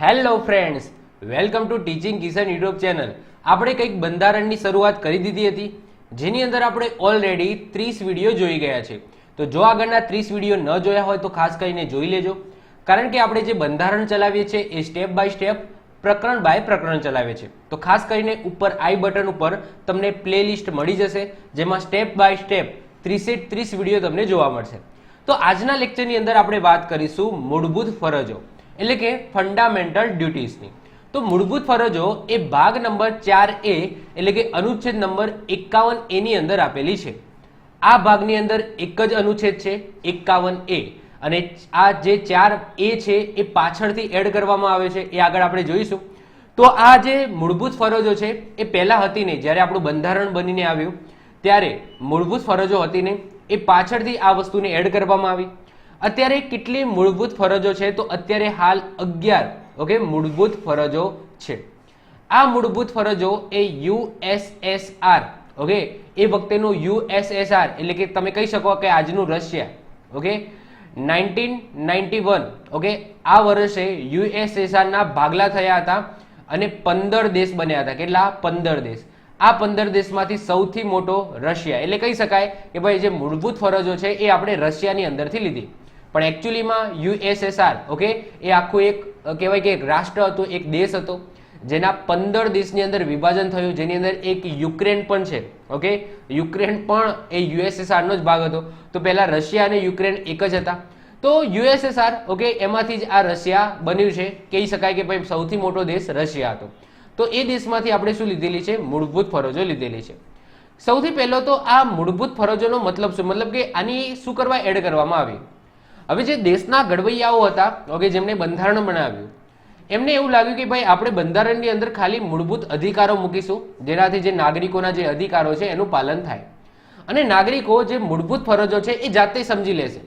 Hello friends, welcome to teaching Kishan YouTube channel. આપણે કંઈક બંધારણની શરૂઆત કરી દીધી હતી, જેની અંદર આપણે ઓલરેડી 30 વિડીયો જોઈ ગયા છે। તો જો આગળના 30 વિડીયો ન જોયા હોય તો ખાસ કરીને જોઈ લેજો, કારણ કે આપણે જે બંધારણ ચલાવીએ છીએ એ સ્ટેપ બાય સ્ટેપ, પ્રકરણ બાય પ્રકરણ ચલાવીએ છીએ। તો ખાસ કરીને ઉપર આઈ બટન ઉપર તમને પ્લેલિસ્ટ મળી જશે, જેમાં સ્ટેપ બાય સ્ટેપ 30 વિડીયો તમને જોવા મળશે। તો આજના લેક્ચરની અંદર આપણે વાત કરીશું મૂળભૂત ફરજો એટલે કે ફંડામેન્ટલ ડ્યુટીઝની। તો મૂળભૂત ફરજો એ ભાગ નંબર 4A એટલે કે અનુચ્છેદ નંબર 51A ની અંદર આપેલી છે। આ ભાગની અંદર એક જ અનુચ્છેદ છે 51A, અને આ જે 4A છે એ પાછળથી એડ કરવામાં આવે છે, એ આગળ આપણે જોઈશું। તો આ જે મૂળભૂત ફરજો છે એ પહેલા હતી નહીં, જ્યારે આપણું બંધારણ બનીને આવ્યું ત્યારે મૂળભૂત ફરજો હતી નહીં, એ પાછળથી આ વસ્તુને એડ કરવામાં આવી। અત્યારે કેટલી મૂળભૂત ફરજો છે? તો અત્યારે હાલ 11 મૂળભૂત ફરજો છે। આ મૂળભૂત ફરજો એ USSR એ વખતેનું USSR એટલે કે તમે કહી શકો કે આજનું રશિયા 1991 આ વર્ષે USSR ના ભાગલા થયા હતા અને 15 દેશ બન્યા હતા। કેટલા? 15 દેશ। આ 15 દેશમાંથી સૌથી મોટો રશિયા, એટલે કહી શકાય કે ભાઈ જે મૂળભૂત ફરજો છે એ આપણે રશિયાની અંદરથી લીધી, પણ એકચ્યુઅલીમાં USSR એ આખું એક કહેવાય કે એક રાષ્ટ્ર હતું, એક દેશ હતો, જેના 15 દેશની અંદર વિભાજન થયું, જેની અંદર એક યુક્રેન પણ છે। યુક્રેન પણ એ USSR નો જ ભાગ હતો। તો પહેલા રશિયા અને યુક્રેન એક જ હતા। તો USSR એમાંથી જ આ રશિયા બન્યું છે, કહી શકાય કે ભાઈ સૌથી મોટો દેશ રશિયા હતો। તો એ દેશમાંથી આપણે શું લીધેલી છે? મૂળભૂત ફરજો લીધેલી છે। સૌથી પહેલો તો આ મૂળભૂત ફરજોનો મતલબ શું? મતલબ કે આની શું કરવા એડ કરવામાં આવી? હવે જે દેશના ઘડવૈયાઓ હતા જેમણે બંધારણ બનાવ્યું, એમને એવું લાગ્યું કે ભાઈ આપણે બંધારણની અંદર ખાલી મૂળભૂત અધિકારો મૂકીશું, જેનાથી જે નાગરિકોના જે અધિકારો છે એનું પાલન થાય, અને નાગરિકો જે મૂળભૂત ફરજો છે એ જાતે સમજી લેશે।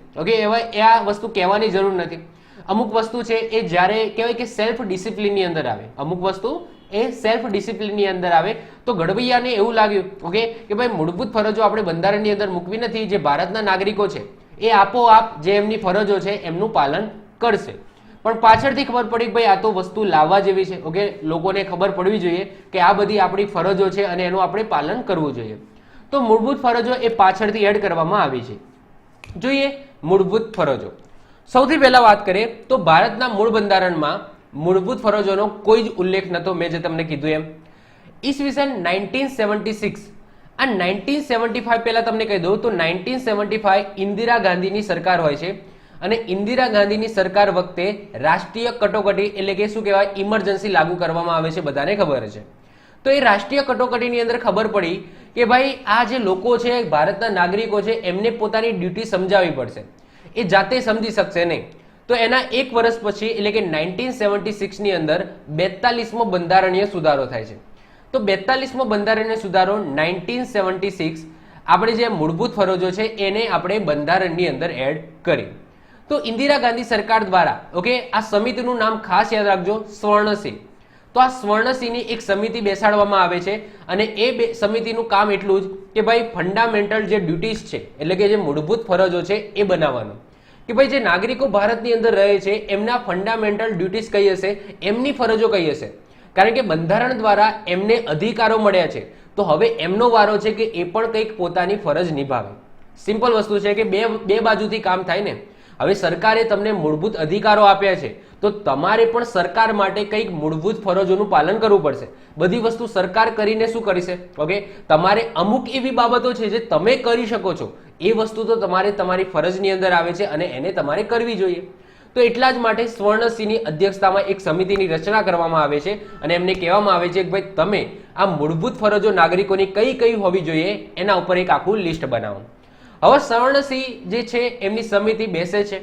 એ આ વસ્તુ કહેવાની જરૂર નથી। અમુક વસ્તુ છે એ જ્યારે કહેવાય કે સેલ્ફ ડિસિપ્લિનની અંદર આવે, અમુક વસ્તુ એ સેલ્ફ ડિસિપ્લિનની અંદર આવે, તો ઘડવૈયાને એવું લાગ્યું કે ભાઈ મૂળભૂત ફરજો આપણે બંધારણની અંદર મૂકવી નથી, જે ભારતના નાગરિકો છે એ આપોઆપ જે એમની ફરજો છે એમનું પાલન કરશે। પણ પાછળથી ખબર પડી ભાઈ આ તો વસ્તુ લાવવા જેવી છે। લોકોને ખબર પડવી જોઈએ કે આ બધી આપણી ફરજો છે અને એનું આપણે પાલન કરવું જોઈએ। તો મૂળભૂત ફરજો એ પાછળથી એડ કરવામાં આવી છે। જોઈએ મૂળભૂત ફરજો। સૌથી પહેલા વાત કરીએ તો ભારતના મૂળ બંધારણમાં મૂળભૂત ફરજોનો કોઈ જ ઉલ્લેખ નહોતો, મેં જે તમને કીધું એમ। ઈસવીસન 1976 આ 1975 પહેલા તમને કહી દઉં તો 1975 ઇન્દિરા ગાંધીની સરકાર હોય છે, અને ઇન્દિરા ગાંધીની સરકાર વખતે રાષ્ટ્રીય કટોકટી એટલે કે શું કહેવાય, ઇમરજન્સી લાગુ કરવામાં આવે છે, બધાને ખબર છે। તો એ રાષ્ટ્રીય કટોકટીની અંદર ખબર પડી કે ભાઈ આ જે લોકો છે, ભારતના નાગરિકો છે, એમને પોતાની ડ્યુટી સમજાવવી પડશે, એ જાતે સમજી શકશે નહીં। તો એના એક વર્ષ પછી એટલે કે 1976 ની અંદર 42મો બંધારણીય સુધારો થાય છે। તો 42મો બંધારણીય સુધારો 1976 આપણે જે મૂળભૂત ફરજો છે એને આપણે બંધારણની અંદર એડ કરી। તો ઇન્દિરા ગાંધી સરકાર દ્વારા આ સમિતિનું નામ ખાસ યાદ રાખજો, સ્વર્ણસિંહ। તો આ સ્વર્ણસિંહની એક સમિતિ બેસાડવામાં આવે છે, અને એ સમિતિનું કામ એટલું જ કે ભાઈ ફંડામેન્ટલ જે ડ્યુટીઝ છે એટલે કે જે મૂળભૂત ફરજો છે એ બનાવવાનું, કે ભાઈ જે નાગરિકો ભારતની અંદર રહે છે એમના ફંડામેન્ટલ ડ્યુટીઝ કઈ હશે, એમની ફરજો કઈ હશે, કારણ કે બંધારણ દ્વારા એમને અધિકારો મળ્યા છે, તો હવે એમનો વારો છે કે એ પણ કંઈક પોતાની ફરજ નિભાવે। સિમ્પલ વસ્તુ છે કે બે બાજુથી કામ થાય ને। હવે સરકારે તમને મૂળભૂત અધિકારો આપ્યા છે, તો તમારે પણ સરકાર માટે કંઈક મૂળભૂત ફરજોનું પાલન કરવું પડશે। બધી વસ્તુ સરકાર કરીને શું કરશે? તમારે અમુક એવી બાબતો છે જે તમે કરી શકો છો, એ વસ્તુ તો તમારે તમારી ફરજની અંદર આવે છે અને એને તમારે કરવી જોઈએ। તો એટલા જ માટે સ્વર્ણસિંહની અધ્યક્ષતામાં એક સમિતિની રચના કરવામાં આવે છે, અને એમને કહેવામાં આવે છે કે ભાઈ તમે આ મૂળભૂત ફરજો નાગરિકોની કઈ કઈ હોવી જોઈએ એના ઉપર એક આખું લિસ્ટ બનાવો। હવે સ્વર્ણસિંહ જે છે એમની સમિતિ બેસે છે,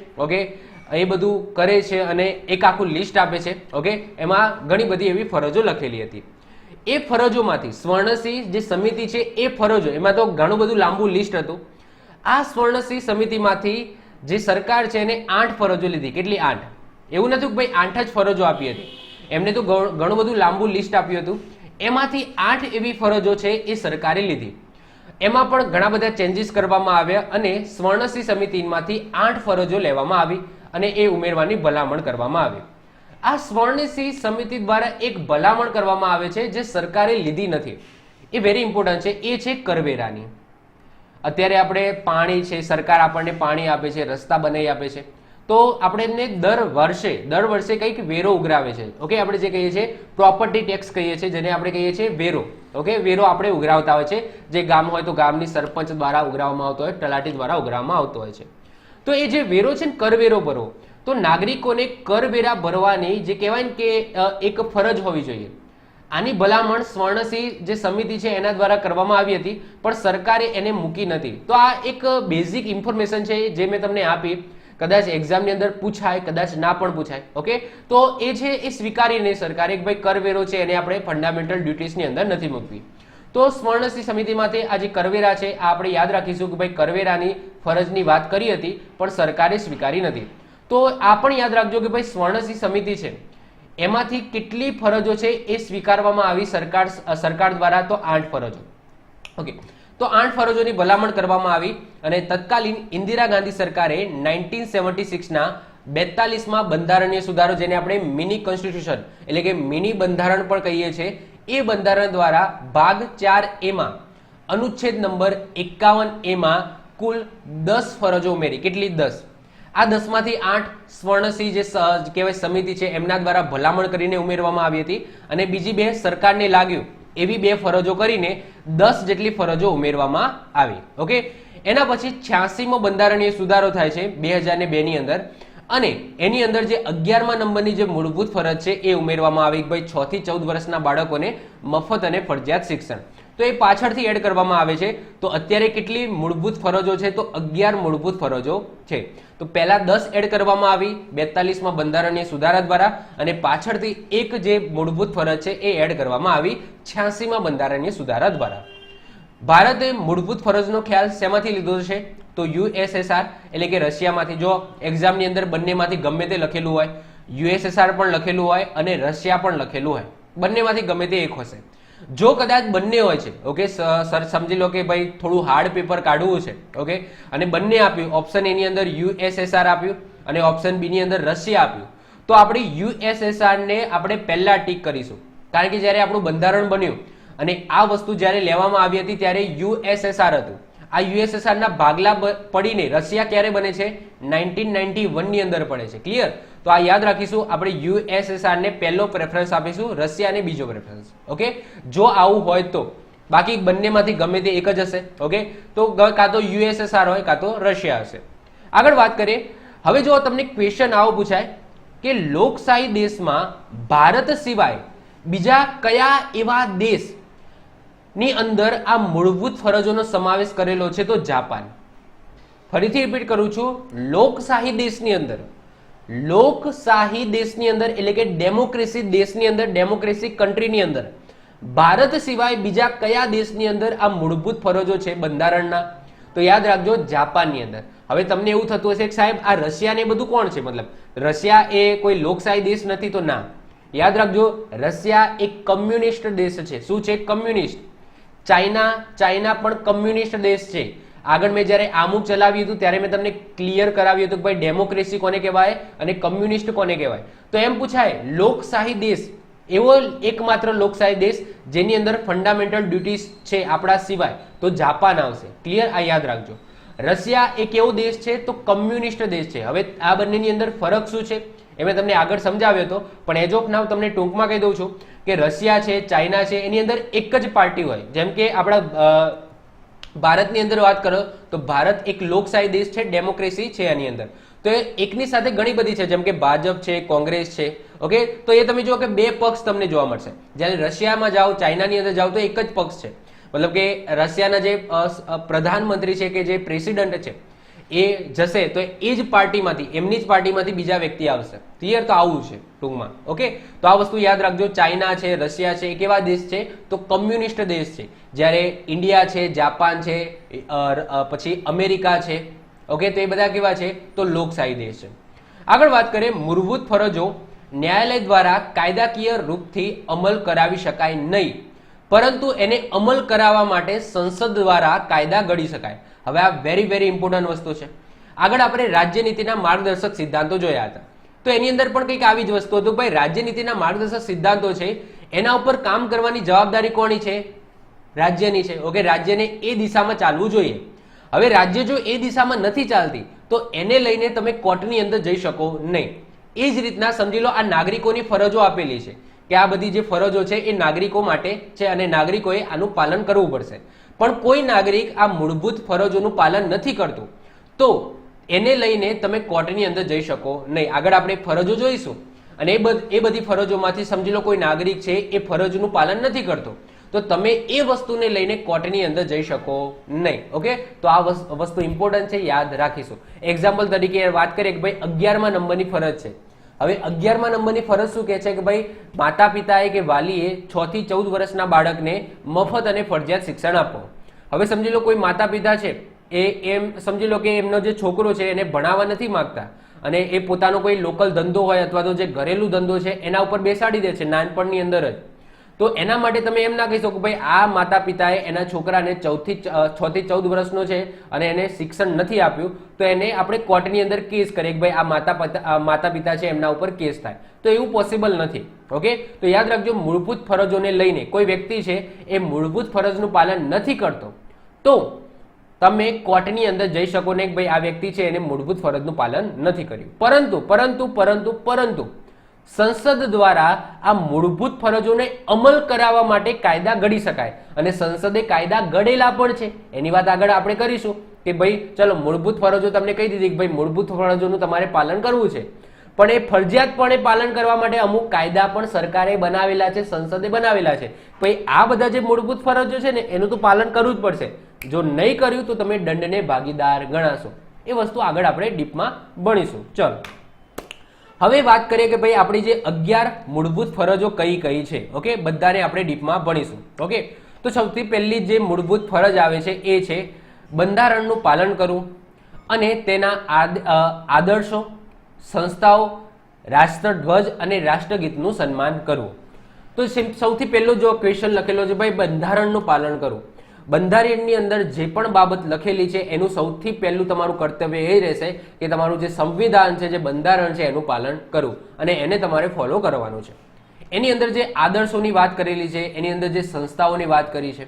એ બધું કરે છે અને એક આખું લિસ્ટ આપે છે। એમાં ઘણી બધી એવી ફરજો લખેલી હતી। એ ફરજોમાંથી સ્વર્ણસિંહ જે સમિતિ છે એ ફરજો, એમાં તો ઘણું બધું લાંબુ લિસ્ટ હતું। આ સ્વર્ણસિંહ સમિતિમાંથી જે સરકાર છે એને 8 ફરજો લીધી। કેટલી? 8। એવું નથી કે ભાઈ 8 જ ફરજો આપી હતી, એમને તો ઘણું બધું લાંબુ લિસ્ટ આપ્યું હતું। એમાંથી 8 એવી ફરજો છે એ સરકારે લીધી। એમાં પણ ઘણા બધા ચેન્જીસ કરવામાં આવ્યા, અને સ્વર્ણસિંહ સમિતિમાંથી 8 ફરજો લેવામાં આવી અને એ ઉમેરવાની ભલામણ કરવામાં આવી। આ સ્વર્ણસિંહ સમિતિ દ્વારા એક ભલામણ કરવામાં આવે છે જે સરકારે લીધી નથી, એ વેરી ઇમ્પોર્ટન્ટ છે, એ છે કરવેરાની. અત્યારે આપણે પાણી છે, સરકાર આપણને પાણી આપે છે, રસ્તા બનાવી આપે છે, તો આપણે દર વર્ષે કંઈક વેરો ઉઘરાવે છે. ઓકે, આપણે જે કહીએ છીએ પ્રોપર્ટી ટેક્સ કહીએ છીએ, જેને આપણે કહીએ છીએ વેરો. ઓકે, વેરો આપણે ઉઘરાવતા હોય છે, જે ગામ હોય તો ગામની સરપંચ દ્વારા ઉઘરાવવામાં આવતો હોય, તલાટી દ્વારા ઉઘરાવવામાં આવતો હોય છે. તો એ જે વેરો છે ને, કરવેરો ભરવો, તો નાગરિકોને કરવેરા ભરવાની જે કહેવાય ને કે એક ફરજ હોવી જોઈએ. આની ભલામણ સ્વર્ણસિંહ જે સમિતિ છે એના દ્વારા કરવામાં આવી હતી, પણ સરકારે એને મૂકી નથી. તો આ એક બેઝિક ઇન્ફોર્મેશન છે જે મેં તમને આપી. કદાચ એક્ઝામની અંદર પૂછાય, કદાચ ના પણ પૂછાય. ઓકે, તો એ છે એ સ્વીકારી નહીં સરકારે કે ભાઈ કરવેરો છે એને આપણે ફંડામેન્ટલ ડ્યુટીઝની અંદર નથી મૂકવી. તો સ્વર્ણસિંહ સમિતિમાંથી આ જે કરવેરા છે આ આપણે યાદ રાખીશું કે ભાઈ કરવેરાની ફરજની વાત કરી હતી પણ સરકારે સ્વીકારી નથી. તો આ પણ યાદ રાખજો કે ભાઈ સ્વર્ણસિંહ સમિતિ છે એમાંથી કેટલી ફરજો છે એ સ્વીકારવામાં આવી સરકાર દ્વારા, તો 8 ફરજો. ઓકે, તો 8 ફરજોની ભલામણ કરવામાં આવી અને તત્કાલીન ઇન્દિરા ગાંધી સરકારે 1976ના 42માં બંધારણીય સુધારો, જેને આપણે મિની કોન્સ્ટિટ્યુશન એટલે કે મિની બંધારણ પણ કહીએ છીએ, એ બંધારણ દ્વારા ભાગ 4A માં અનુચ્છેદ નંબર 51A માં કુલ 10 ફરજો ઉમેરી. કેટલી? 10. આ 10 માંથી 8 સ્વર્ણસિંહ જે કહેવાય સમિતિ છે એમના દ્વારા ભલામણ કરીને ઉમેરવામાં આવી હતી અને બીજી 2 સરકારને લાગ્યું એવી 2 ફરજો કરીને 10 જેટલી ફરજો ઉમેરવામાં આવી. ઓકે, એના પછી 86મો બંધારણીય સુધારો થાય છે 2002 ની અંદર અને એની અંદર જે 11મા નંબરની જે મૂળભૂત ફરજ છે એ ઉમેરવામાં આવી. ભાઈ 6 થી 14 વર્ષના બાળકોને મફત અને ફરજિયાત શિક્ષણ. તો એ પાછળથી એડ કરવામાં આવે છે. તો અત્યારે કેટલી મૂળભૂત ફરજો છે? તો 11 મૂળભૂત ફરજો છે. તો પહેલા 10 એડ કરવામાં આવી 42માં બંધારણીય સુધારા દ્વારા અને પાછળથી એક જે મૂળભૂત ફરજ છે એ એડ કરવામાં આવી 86માં બંધારણીય સુધારા દ્વારા. ભારતે મૂળભૂત ફરજનો ખ્યાલ શેમાંથી લીધો છે? તો યુએસએસઆર એટલે કે રશિયામાંથી. જો એક્ઝામની અંદર બંનેમાંથી ગમે તે લખેલું હોય, યુએસએસઆર પણ લખેલું હોય અને રશિયા પણ લખેલું હોય, બંનેમાંથી ગમે તે એક હશે. જો કદાચ બંને હોય છે, ઓકે સર સમજી લો કે ભાઈ થોડું હાર્ડ પેપર કાઢવું છે, ઓકે, અને બંને આપ્યું, ઓપ્શન એ ની અંદર યુએસએસઆર આપ્યું અને ઓપ્શન બી ની અંદર રશિયા આપ્યું, તો આપણે યુએસએસઆર ને આપણે પહેલા ટીક કરીશું. કારણ કે જ્યારે આપણું બંધારણ બન્યું અને આ વસ્તુ જ્યારે લેવામાં આવી હતી ત્યારે યુએસએસઆર હતું. આ યુએસએસઆર ના ભાગલા પડીને રશિયા ક્યારે બને છે? 1991 ની અંદર પડે છે. ક્લિયર? તો આ યાદ રાખીશું. આપણે યુએસએસઆર ને પહેલો પ્રેફરન્સ આપીશું, રશિયાને બીજો પ્રેફરન્સ. ઓકે, જો આવું હોય તો. બાકી બંનેમાંથી ગમે તે એક જ હશે. ઓકે, તો કાં તો યુએસએસઆર હોય કાં તો રશિયા હશે. આગળ વાત કરીએ. હવે જો તમને ક્વેશ્ચન આવો પૂછાય કે લોકશાહી દેશમાં ભારત સિવાય બીજા કયા એવા દેશ ની અંદર આ મૂળભૂત ફરજોનો સમાવેશ કરેલો છે? તો જાપાન. ફરીથી રિપીટ કરું છું, લોકશાહી દેશની અંદર, લોકશાહી દેશની અંદર એટલે કે ડેમોક્રેસી દેશની અંદર, ડેમોક્રેસી કન્ટ્રીની અંદર ભારત સિવાય બીજા કયા દેશની અંદર આ મૂળભૂત ફરજો છે બંધારણના? તો યાદ રાખજો, જાપાનની અંદર. હવે તમને એવું થતું હશે કે સાહેબ આ રશિયા ને બધું કોણ છે? મતલબ રશિયા એ કોઈ લોકશાહી દેશ નથી? તો ના, યાદ રાખજો, રશિયા એક કમ્યુનિસ્ટ દેશ છે. શું છે? કમ્યુનિસ્ટ. ચાઇના પણ કમ્યુનિસ્ટ દેશ છે. આગળ મેં જ્યારે આમુક ચલાવ્યું હતું ત્યારે મેં તમને ક્લિયર કરાવ્યું હતું કે ભાઈ ડેમોક્રેસી કોને કહેવાય અને કમ્યુનિસ્ટ કોને કહેવાય. તો એમ પૂછાય લોકશાહી દેશ, એવો એકમાત્ર લોકશાહી દેશ જેની અંદર ફંડામેન્ટલ ડ્યુટીઝ છે આપણા સિવાય, તો જાપાન આવશે. ક્લિયર? આ યાદ રાખજો. રશિયા એક એવો દેશ છે તો કમ્યુનિસ્ટ દેશ છે. હવે આ બંનેની અંદર ફરક શું છે એ મેં તમને આગળ સમજાવ્યો હતો, પણ એજ ઓફ નાવ તમને ટૂંકમાં કહી દઉં છું કે રશિયા છે, ચાઇના છે, એની અંદર એક જ પાર્ટી હોય. જેમ કે આપણા ભારતની અંદર વાત કરો તો ભારત એક લોકશાહી દેશ છે, ડેમોક્રેસી છે એની અંદર. તો એકની સાથે ઘણી બધી છે, જેમ કે ભાજપ છે, કોંગ્રેસ છે. ઓકે, તો એ તમે જુઓ કે 2 પક્ષ તમને જોવા મળશે. જ્યારે રશિયામાં જાઓ, ચાઇનાની અંદર જાઓ તો એક જ પક્ષ છે. મતલબ કે રશિયાના જે પ્રધાનમંત્રી છે કે જે પ્રેસિડન્ટ છે એ જશે તો એ જ પાર્ટીમાંથી, એમની જ પાર્ટીમાંથી બીજા વ્યક્તિ આવશે. ક્લિયર? તો આવું છે ટૂંકમાં. ઓકે, તો આ વસ્તુ યાદ રાખજો. ચાઇના છે, રશિયા છે, એ કેવા દેશ છે? તો કમ્યુનિસ્ટ દેશ છે. જ્યારે ઇન્ડિયા છે, જાપાન છે, પછી અમેરિકા છે, ઓકે, તો એ બધા કેવા છે? તો લોકશાહી દેશ છે. આગળ વાત કરીએ, મૂળભૂત ફરજો ન્યાયાલય દ્વારા કાયદાકીય રૂપથી અમલ કરાવી શકાય નહીં, પરંતુ એને અમલ કરાવવા માટે સંસદ દ્વારા કાયદા ઘડી શકાય. હવે આ વેરી ઇમ્પોર્ટન્ટ વસ્તુ છે. આગળ આપણે રાજ્ય નીતિના માર્ગદર્શક સિદ્ધાંતો જોયા હતા. તો એની અંદર પણ કંઈક આવી જ વસ્તુ હતું, ભાઈ રાજ્ય નીતિના માર્ગદર્શક સિદ્ધાંતો છે એના ઉપર કામ કરવાની જવાબદારી કોની છે? રાજ્યની છે. ઓકે, રાજ્યને એ દિશામાં ચાલવું જોઈએ. હવે રાજ્ય જો એ દિશામાં નથી ચાલતી તો એને લઈને તમે કોર્ટની અંદર જઈ શકો નહીં. એ જ રીતના સમજી લો આ નાગરિકોની ફરજો આપેલી છે કે આ બધી જે ફરજો છે એ નાગરિકો માટે છે અને નાગરિકોએ આનું પાલન કરવું પડશે. પણ કોઈ નાગરિક આ મૂળભૂત ફરજોનું પાલન નથી કરતું તો એને લઈને તમે કોર્ટની અંદર જઈ શકો નહીં. આગળ આપણે ફરજો જોઈશું અને એ બધી ફરજોમાંથી સમજી લો કોઈ નાગરિક છે એ ફરજનું પાલન નથી કરતો તો તમે એ વસ્તુને લઈને કોર્ટની અંદર જઈ શકો નહીં. ઓકે, તો આ વસ્તુ ઇમ્પોર્ટન્ટ છે, યાદ રાખીશું. એક્ઝામ્પલ તરીકે વાત કરીએ કે ભાઈ 11મા નંબરની ફરજ છે. હવે 11મા નંબરની ફરજ શું કહે છે કે ભાઈ માતા પિતાએ કે વાલીએ 6 થી 14 વર્ષના બાળકને મફત અને ફરજિયાત શિક્ષણ આપો. હવે સમજી લો કોઈ માતા પિતા છે એમ સમજી લો કે એમનો જે છોકરો છે એને ભણાવવા નથી માંગતા અને એ પોતાનો કોઈ લોકલ ધંધો હોય અથવા તો જે ઘરેલું ધંધો છે એના ઉપર બેસાડી દે છે નાનપણની અંદર જ. તો એના માટે તમે એમ ના કહી શકો ભાઈ આ માતા પિતાએ એના છોકરાને 6 થી 14 વર્ષનો છે અને એને શિક્ષણ નથી આપ્યું તો એને આપણે કોર્ટની અંદર કેસ કરીએ કે ભાઈ આ માતા પિતા છે એમના ઉપર કેસ થાય. તો એવું પોસિબલ નથી. ઓકે, તો યાદ રાખજો મૂળભૂત ફરજોને લઈને કોઈ વ્યક્તિ છે એ મૂળભૂત ફરજનું પાલન નથી કરતો તો તમે કોર્ટની અંદર જઈ શકો ને કે ભાઈ આ વ્યક્તિ છે એને મૂળભૂત ફરજનું પાલન નથી કર્યું. પરંતુ સંસદ દ્વારા આ મૂળભૂત ફરજોને અમલ કરાવવા માટે કાયદા ઘડી શકાય અને સંસદે કાયદા ઘડેલા પણ છે. એની વાત આગળ આપણે કરીશું કે ભાઈ ચલો મૂળભૂત ફરજો તમને કહી દીધી કે ભાઈ મૂળભૂત ફરજોનું તમારે પાલન કરવું છે પણ એ ફરજિયાતપણે પાલન કરવા માટે અમુક કાયદા પણ સરકારે બનાવેલા છે, સંસદે બનાવેલા છે. ભાઈ આ બધા જે મૂળભૂત ફરજો છે ને એનું તો પાલન કરવું જ પડશે. જો નહીં કર્યું તો તમે દંડને ભાગીદાર ગણાશો. એ વસ્તુ આગળ આપણે ડીપમાં ભણીશું. ચલો હવે વાત કરીએ કે ભાઈ આપણી જે 11 મૂળભૂત ફરજો કઈ કઈ છે. ઓકે, બધાને આપણે ડીપમાં ભણીશું. ઓકે, તો સૌથી પહેલી જે મૂળભૂત ફરજ આવે છે એ છે બંધારણનું પાલન કરવું અને તેના આદર્શો, સંસ્થાઓ, રાષ્ટ્રધ્વજ અને રાષ્ટ્રગીતનું સન્માન કરવું. તો સૌથી પહેલો જો ક્વેશ્ચન લખેલો છે ભાઈ બંધારણનું પાલન કરવું. બંધારણની અંદર જે પણ બાબત લખેલી છે એનું સૌથી પહેલું તમારું કર્તવ્ય એ રહેશે કે તમારું જે સંવિધાન છે, જે બંધારણ છે એનું પાલન કરવું અને એને તમારે ફોલો કરવાનું છે. એની અંદર જે આદર્શોની વાત કરેલી છે, એની અંદર જે સંસ્થાઓની વાત કરી છે,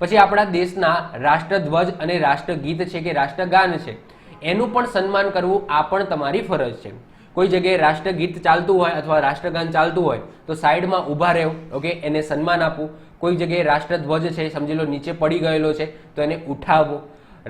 પછી આપણા દેશના રાષ્ટ્રધ્વજ અને રાષ્ટ્રગીત છે કે રાષ્ટ્રગાન છે એનું પણ સન્માન કરવું આ પણ તમારી ફરજ છે. કોઈ જગ્યાએ રાષ્ટ્રગીત ચાલતું હોય અથવા રાષ્ટ્રગાન ચાલતું હોય તો સાઈડમાં ઊભા રહેવું. ઓકે, એને સન્માન આપવું. કોઈ જગ્યાએ રાષ્ટ્રધ્વજ છે સમજી લો નીચે પડી ગયેલો છે તો એને ઉઠાવવો.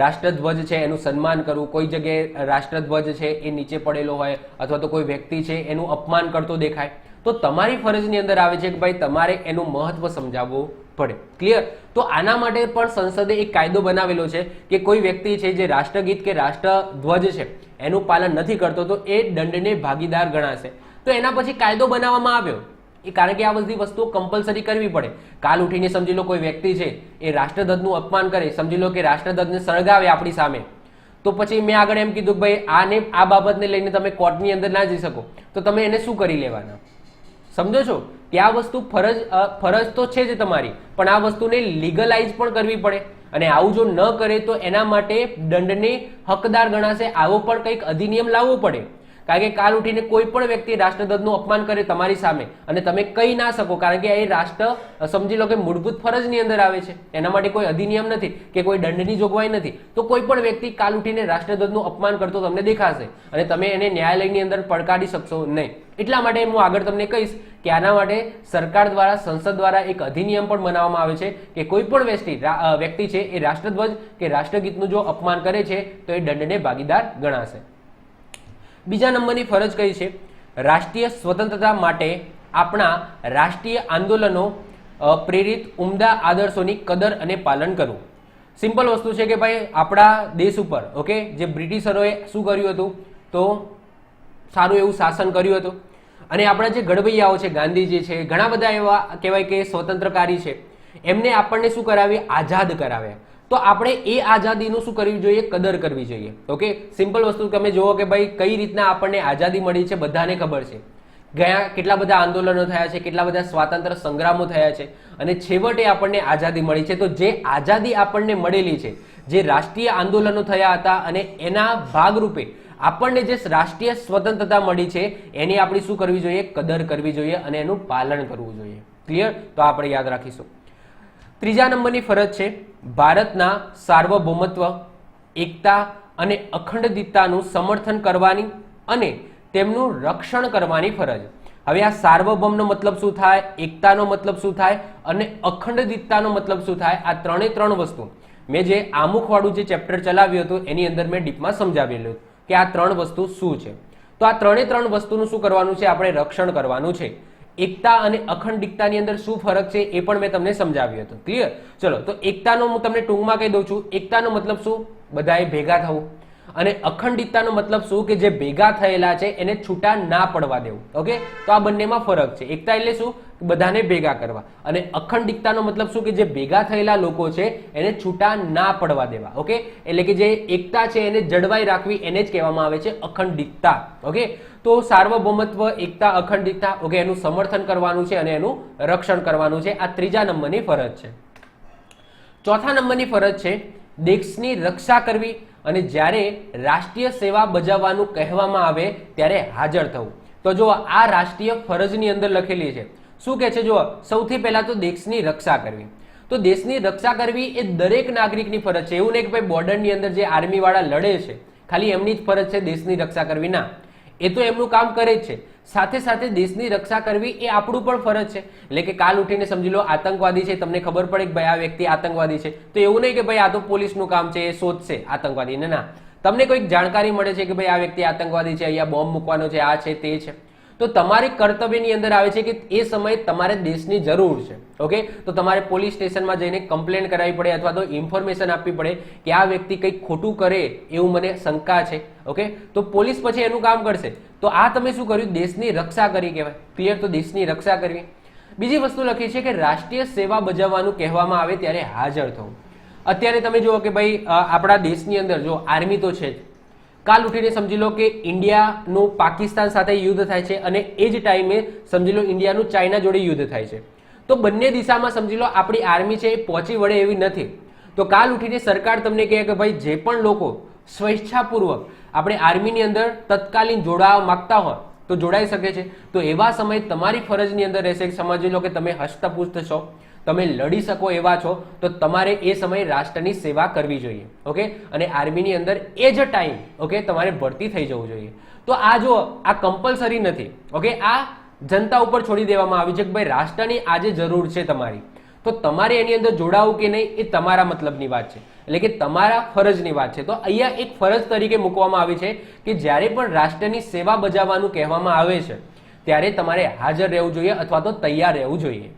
રાષ્ટ્રધ્વજ છે એનું સન્માન કરવું. કોઈ જગ્યાએ રાષ્ટ્રધ્વજ છે એ નીચે પડેલો હોય અથવા તો કોઈ વ્યક્તિ છે એનું અપમાન કરતો દેખાય તો તમારી ફરજની અંદર આવે છે કે ભાઈ તમારે એનું મહત્વ સમજાવવું પડે. ક્લિયર? તો આના માટે પણ સંસદે એક કાયદો બનાવેલો છે કે કોઈ વ્યક્તિ છે જે રાષ્ટ્રગીત કે રાષ્ટ્રધ્વજ છે એનું પાલન નથી કરતો તો એ દંડને ભાગીદાર ગણાશે. તો એના પછી કાયદો બનાવવામાં આવ્યો કારણ કે આ બધી વસ્તુઓ કમ્પલસરી કરવી પડે. કાલ ઉઠીને સમજી લો કોઈ વ્યક્તિ છે એ રાષ્ટ્રધ્વજનું અપમાન કરે, સમજી લો કે રાષ્ટ્રધ્વજને સળગાવે આપણી સામે તો પછી મેં આગળ એમ કીધું કે ભાઈ આ બાબતને લઈને તમે કોર્ટની અંદર ના જઈ શકો તો તમે એને શું કરી લેવાના? સમજો છો કે આ વસ્તુ ફરજ તો છે જ તમારી પણ આ વસ્તુને લીગલાઇઝ પણ કરવી પડે અને આવું જો ન કરે તો એના માટે દંડને હકદાર ગણાશે. આવો પણ કંઈક અધિનિયમ લાવવો પડે કારણ કે કાલ ઉઠીને કોઈ પણ વ્યક્તિ રાષ્ટ્રધ્વજનું અપમાન કરે તમારી સામે અને તમે કહી ના શકો કારણ કે એ રાષ્ટ્ર સમજી લો કે મૂળભૂત ફરજની અંદર આવે છે. એના માટે કોઈ અધિનિયમ નથી કે કોઈ દંડની જોગવાઈ નથી. તો કોઈ પણ વ્યક્તિ કાલ ઉઠીને રાષ્ટ્રધ્વજનું અપમાન કરતો તમને દેખાશે અને તમે એને ન્યાયાલયની અંદર પડકારી શકશો નહીં. એટલા માટે હું આગળ તમને કહીશ કે આના માટે સરકાર દ્વારા, સંસદ દ્વારા એક અધિનિયમ પણ બનાવવામાં આવે છે કે કોઈ પણ વ્યક્તિ છે એ રાષ્ટ્રધ્વજ કે રાષ્ટ્રગીતનું જો અપમાન કરે છે તો એ દંડને ભાગીદાર ગણાશે. બીજા નંબરની ફરજ કઈ છે? રાષ્ટ્રીય સ્વતંત્રતા માટે આપણા રાષ્ટ્રીય આંદોલનો પ્રેરિત ઉમદા આદર્શોની કદર અને પાલન કરવું. સિમ્પલ વસ્તુ છે કે ભાઈ આપણા દેશ ઉપર ઓકે જે બ્રિટિશરોએ શું કર્યું હતું તો સારું એવું શાસન કર્યું હતું અને આપણા જે ઘડવૈયાઓ છે, ગાંધીજી છે, ઘણા બધા એવા કહેવાય કે સ્વતંત્રકારી છે એમને આપણને શું કરાવી? આઝાદ કરાવ્યા. તો આપણે એ આઝાદીનું શું કરવી જોઈએ? કદર કરવી જોઈએ. ઓકે, સિમ્પલ વસ્તુ તમે જુઓ કે ભાઈ કઈ રીતના આપણને આઝાદી મળી છે બધાને ખબર છે. ગયા કેટલા બધા આંદોલનો થયા છે, કેટલા બધા સ્વાતંત્ર્ય સંગ્રામો થયા છે અને છેવટે આપણને આઝાદી મળી છે. તો જે આઝાદી આપણને મળેલી છે, જે રાષ્ટ્રીય આંદોલનો થયા હતા અને એના ભાગરૂપે આપણને જે રાષ્ટ્રીય સ્વતંત્રતા મળી છે એની આપણી શું કરવી જોઈએ? કદર કરવી જોઈએ અને એનું પાલન કરવું જોઈએ. ક્લિયર? તો આપણે યાદ રાખીશું. ત્રીજા નંબરની ફરજ છે ભારતના સાર્વભૌમત્વ, એકતા અને અખંડિતતાનું સમર્થન કરવાની અને તેમનું રક્ષણ કરવાની ફરજ. હવે આ સાર્વભૌમનો મતલબ શું થાય, એકતાનો મતલબ શું થાય અને અખંડિતતાનો મતલબ શું થાય? આ ત્રણે ત્રણ વસ્તુ મેં જે આમુખવાળું જે ચેપ્ટર ચલાવ્યું હતું એની અંદર મેં ડીપમાં સમજાવેલું કે આ ત્રણ વસ્તુ શું છે. તો આ ત્રણે ત્રણ વસ્તુનું શું કરવાનું છે? આપણે રક્ષણ કરવાનું છે. એકતા અને અખંડિતતાની અંદર શું ફરક છે એ પણ મેં તમને સમજાવ્યું હતું. ક્લિયર? ચલો, તો એકતાનો હું તમને ટૂંકમાં કહી દઉં છું. એકતાનો મતલબ શું? બધાએ ભેગા થવું. અને અખંડિતતાનો મતલબ શું? કે જે ભેગા થયેલા છે એને છૂટા ના પડવા દેવું. ઓકે, તો આ બંનેમાં ફરક છે. એકતા એટલે શું? બધાને ભેગા કરવા. અને અખંડિતતાનો મતલબ શું? કે જે ભેગા થયેલા લોકો છે એને છૂટા ના પડવા દેવા. ઓકે, એટલે કે જે એકતા છે એને જળવાઈ રાખવી એને જ કહેવામાં આવે છે અખંડિતતા. ઓકે, તો સાર્વભૌમત્વ, એકતા, અખંડિતતા, ઓકે, એનું સમર્થન કરવાનું છે અને એનું રક્ષણ કરવાનું છે. આ ત્રીજા નંબરની ફરજ છે. ચોથા નંબરની ફરજ છે દેશની રક્ષા કરવી અને જ્યારે રાષ્ટ્રીય સેવા બજાવવાનું કહેવામાં આવે ત્યારે હાજર થવું. તો જો આ રાષ્ટ્રીય ફરજની અંદર લખેલી છે. શું કહે છે? જો સૌથી પહેલા તો દેશની રક્ષા કરવી. તો દેશની રક્ષા કરવી એ દરેક નાગરિકની ફરજ છે. એવું નહીં કે ભાઈ બોર્ડરની અંદર જે આર્મી વાળા લડે છે ખાલી એમની જ ફરજ છે દેશની રક્ષા કરવી. ના, એ તો એમનું કામ કરે જ છે. સાથે સાથે દેશની રક્ષા કરવી એ આપણું પણ ફરજ છે. એટલે કે કાલ ઉઠીને સમજી લો આતંકવાદી છે, તમને ખબર પડે કે ભાઈ આ વ્યક્તિ આતંકવાદી છે, તો એવું નહીં કે ભાઈ આ તો પોલીસનું કામ છે, એ શોધશે આતંકવાદીને. ના, તમને કોઈક જાણકારી મળે છે કે ભાઈ આ વ્યક્તિ આતંકવાદી છે, અહીંયા બોમ્બ મૂકવાનો છે, આ છે, તે છે, તો તમારી કર્તવ્યની અંદર આવે છે કે એ સમયે તમારે દેશની જરૂર છે. ઓકે, તો તમારે પોલીસ સ્ટેશનમાં જઈને કમ્પ્લેન કરાવવી પડે અથવા તો ઇન્ફોર્મેશન આપવી પડે કે આ વ્યક્તિ કંઈક ખોટું કરે એવું મને શંકા છે. ઓકે, તો પોલીસ પછી એનું કામ કરશે. તો આ તમે શું કર્યું? દેશની રક્ષા કરી કહેવાય. ક્લિયર? તો દેશની રક્ષા કરવી. બીજી વસ્તુ લખી છે કે રાષ્ટ્રીય સેવા બજાવવાનું કહેવામાં આવે ત્યારે હાજર થવું. અત્યારે તમે જુઓ કે ભાઈ આપણા દેશની અંદર જો આર્મી તો છે જ. કાલ ઉઠીને સમજી લો કે ઇન્ડિયાનું પાકિસ્તાન સાથે યુદ્ધ થાય છે અને એ જ ટાઈમે સમજી લો ઇન્ડિયાનું ચાઇના જોડે યુદ્ધ થાય છે. તો બંને દિશામાં સમજી લો આપણી આર્મી છે એ પહોંચી વળે એવી નથી. તો કાલ ઉઠીને સરકાર તમને કહે કે ભાઈ જે પણ લોકો સ્વેચ્છાપૂર્વક આપણે આર્મીની અંદર તત્કાલીન જોડાવા માંગતા હોય તો જોડાઈ શકે છે. તો એવા સમયે તમારી ફરજની અંદર રહેશે કે સમજી લો કે તમે હસ્તપુસ્ત છો, તમે લડી શકો એવા છો, તો તમારે એ સમયે રાષ્ટ્રની સેવા કરવી જોઈએ. ઓકે, અને આર્મીની અંદર એ જ ટાઈમ ઓકે તમારે ભરતી થઈ જવું જોઈએ. તો આ જો આ કમ્પલસરી નથી. ઓકે, આ જનતા ઉપર છોડી દેવામાં આવી છે કે ભાઈ રાષ્ટ્રની આજે જરૂર છે તમારી, તો તમારે એની અંદર જોડાવું કે નહીં એ તમારા મતલબની વાત છે, એટલે કે તમારા ફરજની વાત છે. તો અહીંયા એક ફરજ તરીકે મૂકવામાં આવી છે કે જ્યારે પણ રાષ્ટ્રની સેવા બજાવવાનું કહેવામાં આવે છે ત્યારે તમારે હાજર રહેવું જોઈએ અથવા તો તૈયાર રહેવું જોઈએ.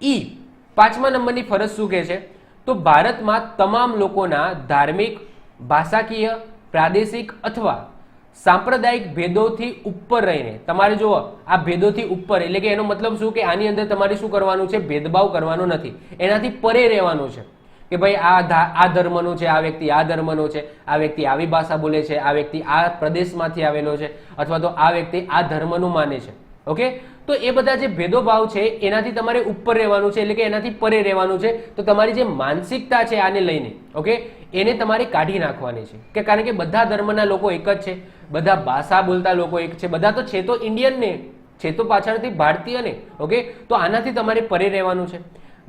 ઈ પાંચમા નંબરની ફરજ શું કહે છે? તો ભારતમાં તમામ લોકોના ધાર્મિક, ભાષાકીય, પ્રાદેશિક અથવા સાંપ્રદાયિક ભેદોથી ઉપર રહીને તમારે જુઓ આ ભેદોથી ઉપર એટલે કે એનો મતલબ શું કે આની અંદર તમારે શું કરવાનું છે? ભેદભાવ કરવાનો નથી, એનાથી પરે રહેવાનું છે કે ભાઈ આ ધર્મનો છે, આ વ્યક્તિ આ ધર્મનો છે, આ વ્યક્તિ આવી ભાષા બોલે છે, આ વ્યક્તિ આ પ્રદેશમાંથી આવેલો છે અથવા તો આ વ્યક્તિ આ ધર્મનું માને છે. ઓકે, તો એ બધા જે ભેદોભાવ છે એનાથી તમારે ઉપર રહેવાનું છે, એટલે કે એનાથી પરે રહેવાનું છે. તો તમારી જે માનસિકતા છે આને લઈને ઓકે એને તમારે કાઢી નાખવાની છે કે કારણ કે બધા ધર્મના લોકો એક જ છે, બધા ભાષા બોલતા લોકો એક છે, બધા તો છે તો ઇન્ડિયન ને, છે તો પાછળથી ભારતીય ને. ઓકે, તો આનાથી તમારે પરે રહેવાનું છે.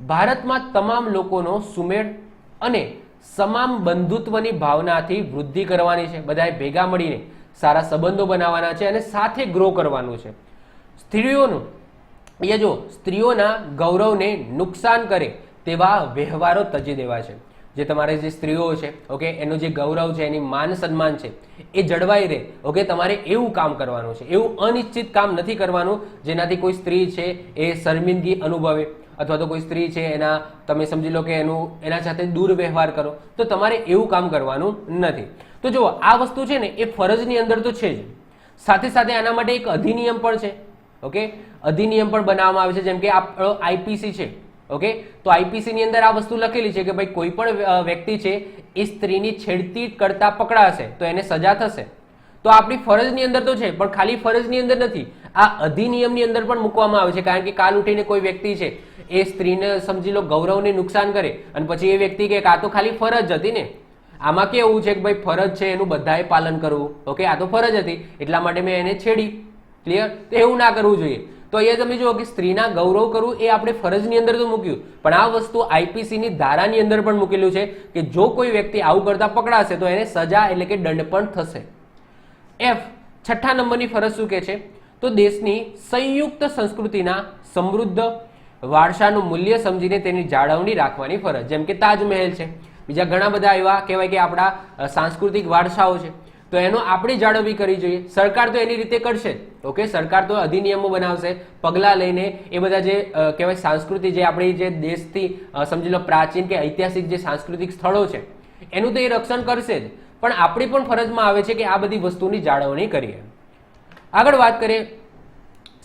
ભારતમાં તમામ લોકોનો સુમેળ અને સમાન બંધુત્વની ભાવનાથી વૃદ્ધિ કરવાની છે. બધાએ ભેગા મળીને સારા સંબંધો બનાવવાના છે અને સાથે ગ્રો કરવાનું છે. સ્ત્રીઓનું એ જો સ્ત્રીઓના ગૌરવને નુકસાન કરે તેવા વ્યવહારો તજી દેવા છે. જે તમારે જે સ્ત્રીઓ છે ઓકે એનું જે ગૌરવ છે, એની માન સન્માન છે એ જળવાઈ રહે. ઓકે, તમારે એવું કામ કરવાનું છે, એવું અનિશ્ચિત કામ નથી કરવાનું જેનાથી કોઈ સ્ત્રી છે એ શર્મિંદગી અનુભવે અથવા તો કોઈ સ્ત્રી છે એના તમે સમજી લો કે એના સાથે દુર્વ્યવહાર કરો. તો તમારે એવું કામ કરવાનું નથી. તો જુઓ આ વસ્તુ છે ને એ ફરજની અંદર તો છે જ, સાથે સાથે આના માટે એક અધિનિયમ પણ છે. ઓકે, અધિનિયમ પણ બનાવવામાં આવે છે, જેમ કે આપણો આઈપીસી છે. ઓકે, તો આઈપીસી ની અંદર આ વસ્તુ લખેલી છે કે ભાઈ કોઈ પણ વ્યક્તિ છે એ સ્ત્રીની છેડતી કરતા પકડાશે તો એને સજા થશે. તો આપણી ફરજની અંદર તો છે, પણ ખાલી ફરજની અંદર નથી, આ અધિનિયમની અંદર પણ મૂકવામાં આવે છે. કારણ કે કાલ ઉઠીને કોઈ વ્યક્તિ છે એ સ્ત્રીને સમજી લો ગૌરવને નુકસાન કરે અને પછી એ વ્યક્તિ કે આ તો ખાલી ફરજ હતી ને, આમાં કેવું છે કે ભાઈ ફરજ છે એનું બધાએ પાલન કરવું. ઓકે, આ તો ફરજ હતી એટલા માટે મેં એને છેડી. ક્લિયર? તો એવું ના કરવું જોઈએ. તો અહીંયા તમે જુઓ કે સ્ત્રીના ગૌરવ કરવું એ આપણે ફરજની અંદર તો મૂક્યું, પણ આ વસ્તુ આઈપીસીની ધારાની અંદર પણ મૂકેલું છે કે જો કોઈ વ્યક્તિ આવું કરતા પકડાશે તો એને સજા એટલે કે દંડ પણ થશે. એફ, છઠ્ઠા નંબરની ફરજ શું કહે છે? તો દેશની સંયુક્ત સંસ્કૃતિના સમૃદ્ધ વારસાનું મૂલ્ય સમજીને તેની જાળવણી રાખવાની ફરજ. જેમ કે તાજમહેલ છે, બીજા ઘણા બધા એવા કહેવાય કે આપણા સાંસ્કૃતિક વારસાઓ છે, તો એનો આપણે જાળવણી કરવી જોઈએ. સરકાર તો એની રીતે કરશે. ઓકે, સરકાર તો અધિનિયમો બનાવશે, પગલાં લઈને એ બધા જે કહેવાય સંસ્કૃતિ જે આપણી જે દેશથી સમજી લો પ્રાચીન કે ઐતિહાસિક જે સાંસ્કૃતિક સ્થળો છે એનું તો એ રક્ષણ કરશે જ, પણ આપણી પણ ફરજમાં આવે છે કે આ બધી વસ્તુની જાળવણી કરીએ. આગળ વાત કરીએ,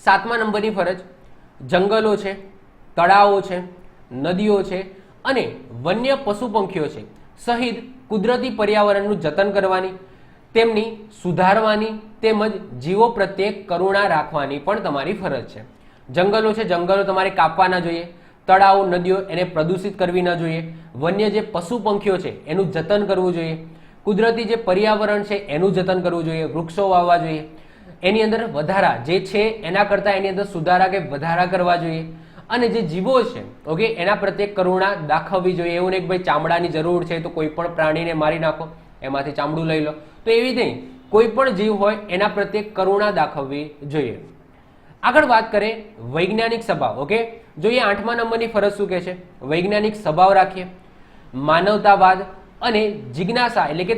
સાતમા નંબરની ફરજ, જંગલો છે, તળાવો છે, નદીઓ છે અને વન્ય પશુ પંખીઓ છે સહિત કુદરતી પર્યાવરણનું જતન કરવાની, તેમની સુધારવાની તેમજ જીવો પ્રત્યે કરુણા રાખવાની પણ તમારી ફરજ છે. જંગલો છે, જંગલો તમારે કાપવા ના જોઈએ. તળાવો, નદીઓ એને પ્રદૂષિત કરવી ના જોઈએ. વન્ય જે પશુ પંખીઓ છે એનું જતન કરવું જોઈએ. કુદરતી જે પર્યાવરણ છે એનું જતન કરવું જોઈએ. વૃક્ષો વાવવા જોઈએ. એની અંદર વધારા જે છે એના કરતાં એની અંદર સુધારા કે વધારા કરવા જોઈએ. અને જે જીવો છે ઓકે એના પ્રત્યે કરુણા દાખવવી જોઈએ. એવું નહીં કે ભાઈ ચામડાની જરૂર છે તો કોઈ પણ પ્રાણીને મારી નાખો, એમાંથી ચામડું લઈ લો, તો એવી નહીં. કોઈ પણ જીવ હોય એના પ્રત્યે કરુણા દાખવવી જોઈએ. આગળ વાત કરીએ વૈજ્ઞાનિક સ્વભાવ. ઓકે, જોઈએ આઠમા નંબરની ફરજ શું કહે છે? વૈજ્ઞાનિક સ્વભાવ રાખીએ, માનવતાવાદ અને જિજ્ઞાસા એટલે કે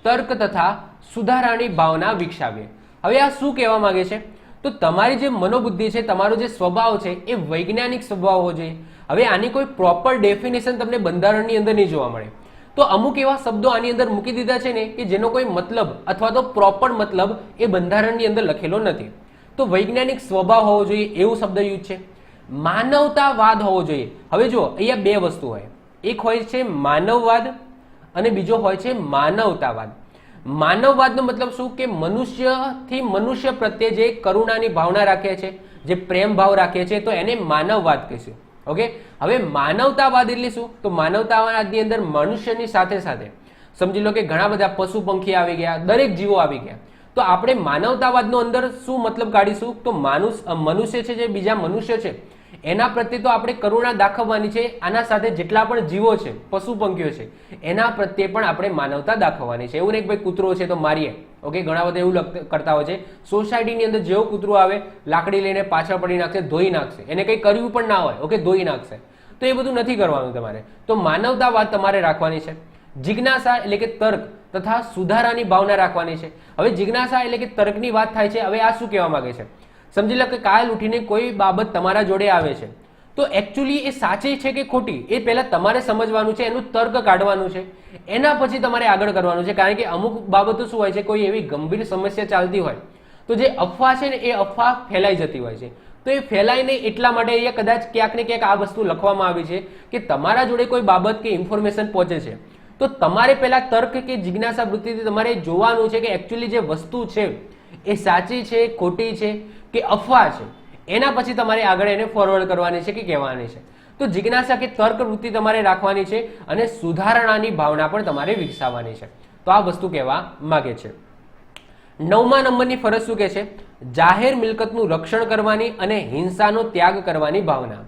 તર્ક તથા સુધારાની ભાવના વિકસાવીએ. હવે આ શું કહેવા માંગે છે? તો તમારી જે મનોબુદ્ધિ છે, તમારો જે સ્વભાવ છે એ વૈજ્ઞાનિક સ્વભાવ હોવો જોઈએ. હવે આની કોઈ પ્રોપર ડેફિનેશન તમને બંધારણની અંદર નહીં જોવા મળે. તો અમુક એવા શબ્દો આની અંદર મૂકી દીધા છે ને કે જેનો કોઈ મતલબ અથવા તો પ્રોપર મતલબ એ બંધારણની અંદર લખેલો નથી. તો વૈજ્ઞાનિક સ્વભાવ હોવો જોઈએ એવું શબ્દ યુઝ છે. માનવતાવાદ હોવો જોઈએ. હવે જુઓ અહીંયા બે વસ્તુ હોય, એક હોય છે માનવવાદ અને બીજો હોય છે માનવતાવાદ. માનવવાદનો મતલબ શું કે મનુષ્યથી મનુષ્ય પ્રત્યે જે કરુણાની ભાવના રાખે છે, જે પ્રેમ ભાવ રાખે છે, તો એને માનવવાદ કહીશું. ઓકે, હવે માનવતાવાદ એટલે શું? તો માનવતાવાદની અંદર મનુષ્યની સાથે સાથે સમજી લો કે ઘણા બધા પશુ પંખી આવી ગયા, દરેક જીવો આવી ગયા. તો આપણે માનવતાવાદનો અંદર શું મતલબ કાઢીશું? તો મનુષ્ય છે, જે બીજા મનુષ્ય છે એના પ્રત્યે તો આપણે કરુણા દાખવવાની છે. આના સાથે જેટલા પણ જીવો છે, પશુ પંખીઓ છે, એના પ્રત્યે પણ આપણે માનવતા દાખવવાની છે. એવું નહીં કે ભાઈ કૂતરો છે તો મારીએ. ઓકે, ઘણા બધા એવું કરતા હોય છે. સોસાયટીની અંદર જેવું કૂતરું આવે લાકડી લઈને પાછળ પડી નાખશે, ધોઈ નાખશે, એને કંઈ કર્યું પણ ના હોય, ઓકે, ધોઈ નાખશે. તો એ બધું નથી કરવાનું તમારે. તો માનવતાવાદ તમારે રાખવાની છે. જિજ્ઞાસા એટલે કે તર્ક તથા સુધારાની ભાવના રાખવાની છે. હવે જિજ્ઞાસા એટલે કે તર્કની વાત થાય છે. હવે આ શું કહેવા માંગે છે? સમજી લો કે કાલ ઉઠીને કોઈ બાબત તમારા જોડે આવે છે, તો એકચ્યુઅલી એ સાચી છે કે ખોટી એ પહેલા તમારે સમજવાનું છે, એનું તર્ક કાઢવાનું છે, એના પછી તમારે આગળ કરવાનું છે. કારણ કે અમુક બાબતો શું હોય છે, કોઈ એવી ગંભીર સમસ્યા ચાલતી હોય તો જે અફવા છે ને એ અફવા ફેલાઈ જતી હોય છે. તો એ ફેલાય નહીં એટલા માટે અહીંયા કદાચ ક્યાંક ને ક્યાંક આ વસ્તુ લખવામાં આવી છે કે તમારા જોડે કોઈ બાબત કે ઇન્ફોર્મેશન પહોંચે છે તો તમારે પહેલા તર્ક કે જિજ્ઞાસા વૃત્તિથી તમારે જોવાનું છે કે એકચ્યુઅલી જે વસ્તુ છે એ સાચી છે, ખોટી છે કે અફવા છે. એના પછી તમારે આગળ એને ફોરવર્ડ કરવાની છે કે કહેવાની છે. તો જિજ્ઞાસા કે તર્ક વૃત્તિ તમારે રાખવાની છે અને સુધારણાની ભાવના પણ તમારે વિકસાવવાની છે. તો આ વસ્તુ કહેવા માંગે છે. નવમા નંબરની ફરજ શું કહે છે? જાહેર મિલકતનું રક્ષણ કરવાની અને હિંસાનો ત્યાગ કરવાની ભાવના.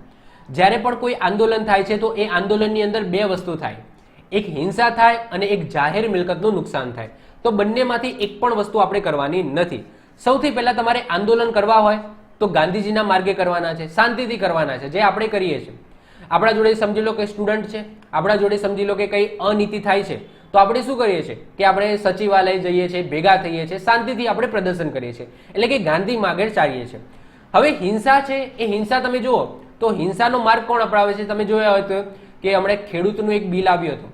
જ્યારે પણ કોઈ આંદોલન થાય છે તો એ આંદોલનની અંદર બે વસ્તુ થાય, એક હિંસા થાય અને એક જાહેર મિલકતનું નુકસાન થાય. તો બંનેમાંથી એક પણ વસ્તુ આપણે કરવાની નથી. સૌથી પહેલા તમારે આંદોલન કરવા હોય તો ગાંધીજીના માર્ગે કરવાના છે, શાંતિથી કરવાના છે, જે આપણે કરીએ છીએ. આપણા જોડે સમજી લો કે સ્ટુડન્ટ છે, આપણા જોડે સમજી લો કે કઈ અનીતિ થાય છે તો આપણે શું કરીએ છીએ કે આપણે સચિવાલય જઈએ છીએ, ભેગા થઈએ છીએ, શાંતિથી આપણે પ્રદર્શન કરીએ છીએ, એટલે કે ગાંધી માર્ગે ચાલીએ છીએ. હવે હિંસા છે એ હિંસા તમે જુઓ તો હિંસાનો માર્ગ કોણ અપનાવે છે? તમે જોયા હોય તો કે હમણાં ખેડૂતનું એક બિલ આવ્યું હતું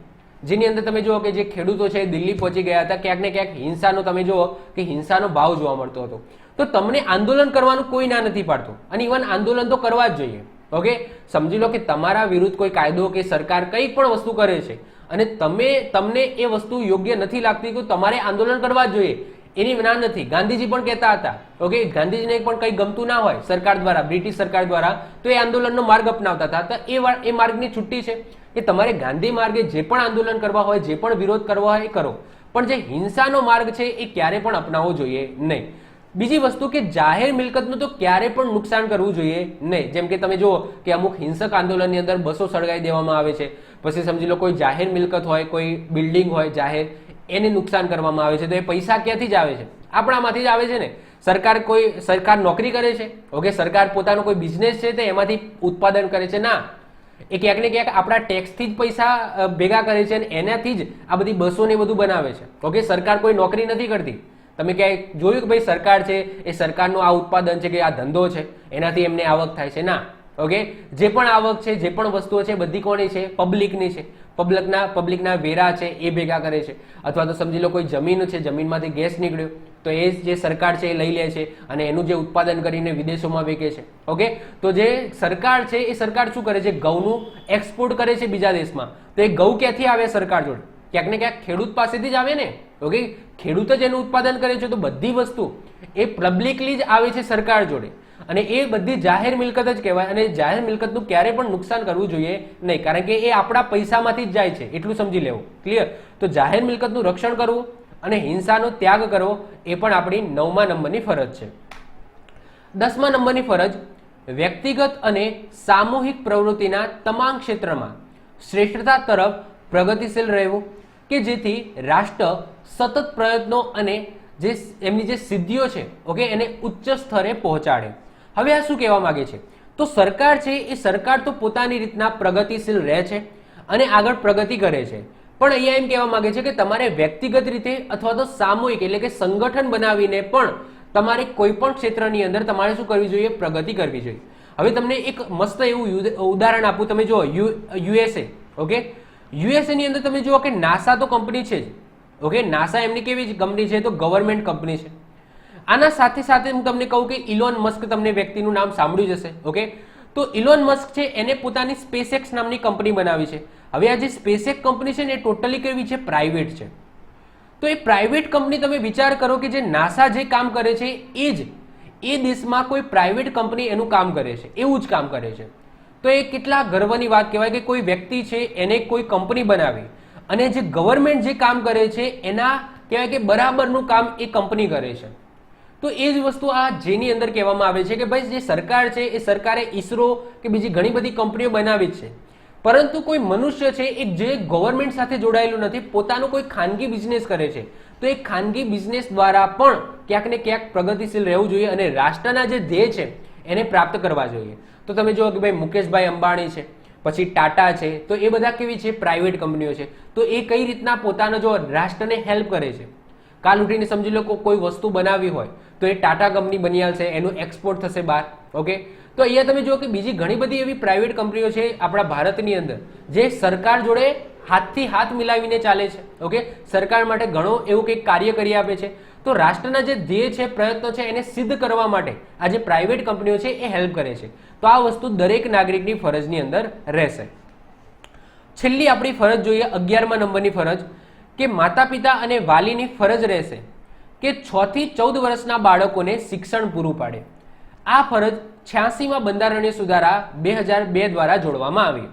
જેની અંદર તમે જુઓ કે જે ખેડૂતો છે દિલ્હી પહોંચી ગયા હતા. ક્યાંક ને ક્યાંક હિંસાનો તમે જુઓ કે હિંસાનો ભાવ જોવા મળતો હતો. તો તમને આંદોલન કરવાનું કોઈ ના નથી પાડતું અને ઇવન આંદોલન તો કરવા જ જોઈએ. ઓકે, સમજી લો કે તમારા વિરુદ્ધ કોઈ કાયદો કે સરકાર કઈ પણ વસ્તુ કરે છે અને તમને એ વસ્તુ યોગ્ય નથી લાગતી તો તમારે આંદોલન કરવા જ જોઈએ. એની ના નથી. ગાંધીજી પણ કહેતા હતા, ઓકે, ગાંધીજીને પણ કંઈ ગમતું ના હોય સરકાર દ્વારા, બ્રિટિશ સરકાર દ્વારા, તો એ આંદોલનનો માર્ગ અપનાવતા હતા. તો એ માર્ગની છુટ્ટી છે કે તમારે ગાંધી માર્ગે જે પણ આંદોલન કરવા હોય, જે પણ વિરોધ કરવા હોય એ કરો, પણ જે હિંસાનો માર્ગ છે એ ક્યારે પણ અપનાવવો જોઈએ નહીં. બીજી વસ્તુ કે જાહેર મિલકતનું તો ક્યારે પણ નુકસાન કરવું જોઈએ નહીં. જેમ કે તમે જુઓ કે અમુક હિંસક આંદોલનની અંદર બસો સળગાવી દેવામાં આવે છે, પછી સમજી લો કોઈ જાહેર મિલકત હોય, કોઈ બિલ્ડિંગ હોય જાહેર, એને નુકસાન કરવામાં આવે છે. તો એ પૈસા ક્યાંથી જ આવે છે? આપણામાંથી જ આવે છે ને. સરકાર નોકરી કરે છે, ઓકે, સરકાર પોતાનો કોઈ બિઝનેસ છે તો એમાંથી ઉત્પાદન કરે છે? ના, એ ક્યાંક ને ક્યાંક આપણા ટેક્સથી જ પૈસા ભેગા કરે છે અને એનાથી જ આ બધી બસો ને બધું બનાવે છે. ઓકે, સરકાર કોઈ નોકરી નથી કરતી. તમે ક્યાંય જોયું કે ભાઈ સરકાર છે એ સરકારનું આ ઉત્પાદન છે કે આ ધંધો છે એનાથી એમને આવક થાય છે? ના. ઓકે, જે પણ આવક છે, જે પણ વસ્તુઓ છે, બધી કોની છે? પબ્લિકની છે. પબ્લિકના વેરા છે એ ભેગા કરે છે. અથવા તો સમજી લો કોઈ જમીન છે, જમીનમાંથી ગેસ નીકળ્યો તો એ જે સરકાર છે એ લઈ લે છે અને એનું જે ઉત્પાદન કરીને વિદેશોમાં વેચે છે. ઓકે, તો જે સરકાર છે એ સરકાર શું કરે છે? ઘઉંનું એક્સપોર્ટ કરે છે બીજા દેશમાં. તો એ ઘઉં ક્યાંથી આવે સરકાર જોડે? ક્યાંક ને ક્યાંક ખેડૂત પાસેથી જ આવે ને. ઓકે, ખેડૂત જ એનું ઉત્પાદન કરે છે. તો બધી વસ્તુ એ પબ્લિકલી જ આવે છે સરકાર જોડે અને એ બધી જાહેર મિલકત જ કહેવાય. અને જાહેર મિલકતનું ક્યારે પણ નુકસાન કરવું જોઈએ નહીં, કારણ કે એ આપણા પૈસામાંથી જ જાય છે, એટલું સમજી લેવું. ક્લિયર? તો જાહેર મિલકતનું રક્ષણ કરવું અને હિંસાનો ત્યાગ કરવો એ પણ આપણી 9મા નંબરની ફરજ છે. 10મા નંબરની ફરજ, વ્યક્તિગત અને સામૂહિક પ્રવૃત્તિના તમામ ક્ષેત્રમાં શ્રેષ્ઠતા તરફ પ્રગતિશીલ રહેવું, કે જેથી રાષ્ટ્ર સતત પ્રયત્નો અને એમની જે સિદ્ધિઓ છે, ઓકે, એને ઉચ્ચ સ્તરે પહોંચાડે. હવે આ શું કહેવા માંગે છે? તો સરકાર છે એ સરકાર તો પોતાની રીતના પ્રગતિશીલ રહે છે અને આગળ પ્રગતિ કરે છે, પણ અહીંયા એમ કહેવા માંગે છે કે તમારે વ્યક્તિગત રીતે અથવા તો સામૂહિક એટલે કે સંગઠન બનાવીને પણ તમારે કોઈ પણ ક્ષેત્રની અંદર તમારે શું કરવી જોઈએ? પ્રગતિ કરવી જોઈએ. હવે તમને એક મસ્ત એવું ઉદાહરણ આપું. તમે જુઓ યુએસએ, ઓકે, યુએસએ ની અંદર તમે જુઓ કે નાસા તો કંપની છે જ. ઓકે, નાસા એમની કેવી કંપની છે? તો ગવર્મેન્ટ કંપની છે. આના સાથે સાથે હું તમને કહું કે ઇલોન મસ્ક, તમને વ્યક્તિનું નામ સાંભળ્યું જશે. ઓકે, તો ઇલોન મસ્ક છે એને પોતાની સ્પેસએક્સ નામની કંપની બનાવી છે. હવે આ જે સ્પેસએક્સ કંપની છે ને એ ટોટલી કેવી છે? પ્રાઇવેટ છે. તો એ પ્રાઇવેટ કંપની, તમે વિચાર કરો કે જે નાસા જે કામ કરે છે એ દેશમાં કોઈ પ્રાઇવેટ કંપની એનું કામ કરે છે, એવું જ કામ કરે છે. તો એ કેટલા ગર્વની વાત કહેવાય કે કોઈ વ્યક્તિ છે એને કોઈ કંપની બનાવી અને જે ગવર્મેન્ટ જે કામ કરે છે એના કહેવાય કે બરાબરનું કામ એ કંપની કરે છે. તો એ જ વસ્તુ આ જેની અંદર કહેવામાં આવે છે કે ભાઈ જે સરકાર છે એ સરકારે ઈસરો કે બીજી ઘણી બધી કંપનીઓ બનાવી જ છે, પરંતુ કોઈ મનુષ્ય છે એ જે ગવર્મેન્ટ સાથે જોડાયેલું નથી, પોતાનું કોઈ ખાનગી બિઝનેસ કરે છે. તો એ ખાનગી બિઝનેસ દ્વારા પણ ક્યાંક ને ક્યાંક પ્રગતિશીલ રહેવું જોઈએ અને રાષ્ટ્રના જે ધ્યેય છે એને પ્રાપ્ત કરવા જોઈએ. તો તમે જુઓ કે ભાઈ મુકેશભાઈ અંબાણી છે, પછી ટાટા છે, તો એ બધા કેવી છે? પ્રાઇવેટ કંપનીઓ છે. તો એ કઈ રીતના પોતાનો જો રાષ્ટ્રને હેલ્પ કરે છે. કાલ ઉઠીને સમજી લો કોઈ વસ્તુ બનાવી હોય તો એ ટાટા કંપની બની આવશે, એનું એક્સપોર્ટ થશે બહાર. ઓકે, તો અહીંયા તમે જુઓ કે બીજી ઘણી બધી એવી પ્રાઇવેટ કંપનીઓ છે આપણા ભારતની અંદર જે સરકાર જોડે હાથથી હાથ મિલાવીને ચાલે છે. ઓકે, સરકાર માટે ઘણો એવું કંઈક કાર્ય કરી આપે છે. તો રાષ્ટ્રના જે ધ્યેય છે, પ્રયત્નો છે, એને સિદ્ધ કરવા માટે આ જે પ્રાઇવેટ કંપનીઓ છે એ હેલ્પ કરે છે. તો આ વસ્તુ દરેક નાગરિકની ફરજની અંદર રહેશે. છેલ્લી આપણી ફરજ જોઈએ 11મા નંબરની ફરજ, કે માતા પિતા અને વાલીની ફરજ રહેશે કે 6 થી 14 વર્ષના બાળકોને શિક્ષણ પૂરું પાડે. આ ફરજ 86મા બંધારણીય સુધારા 2002 દ્વારા જોડવામાં આવી.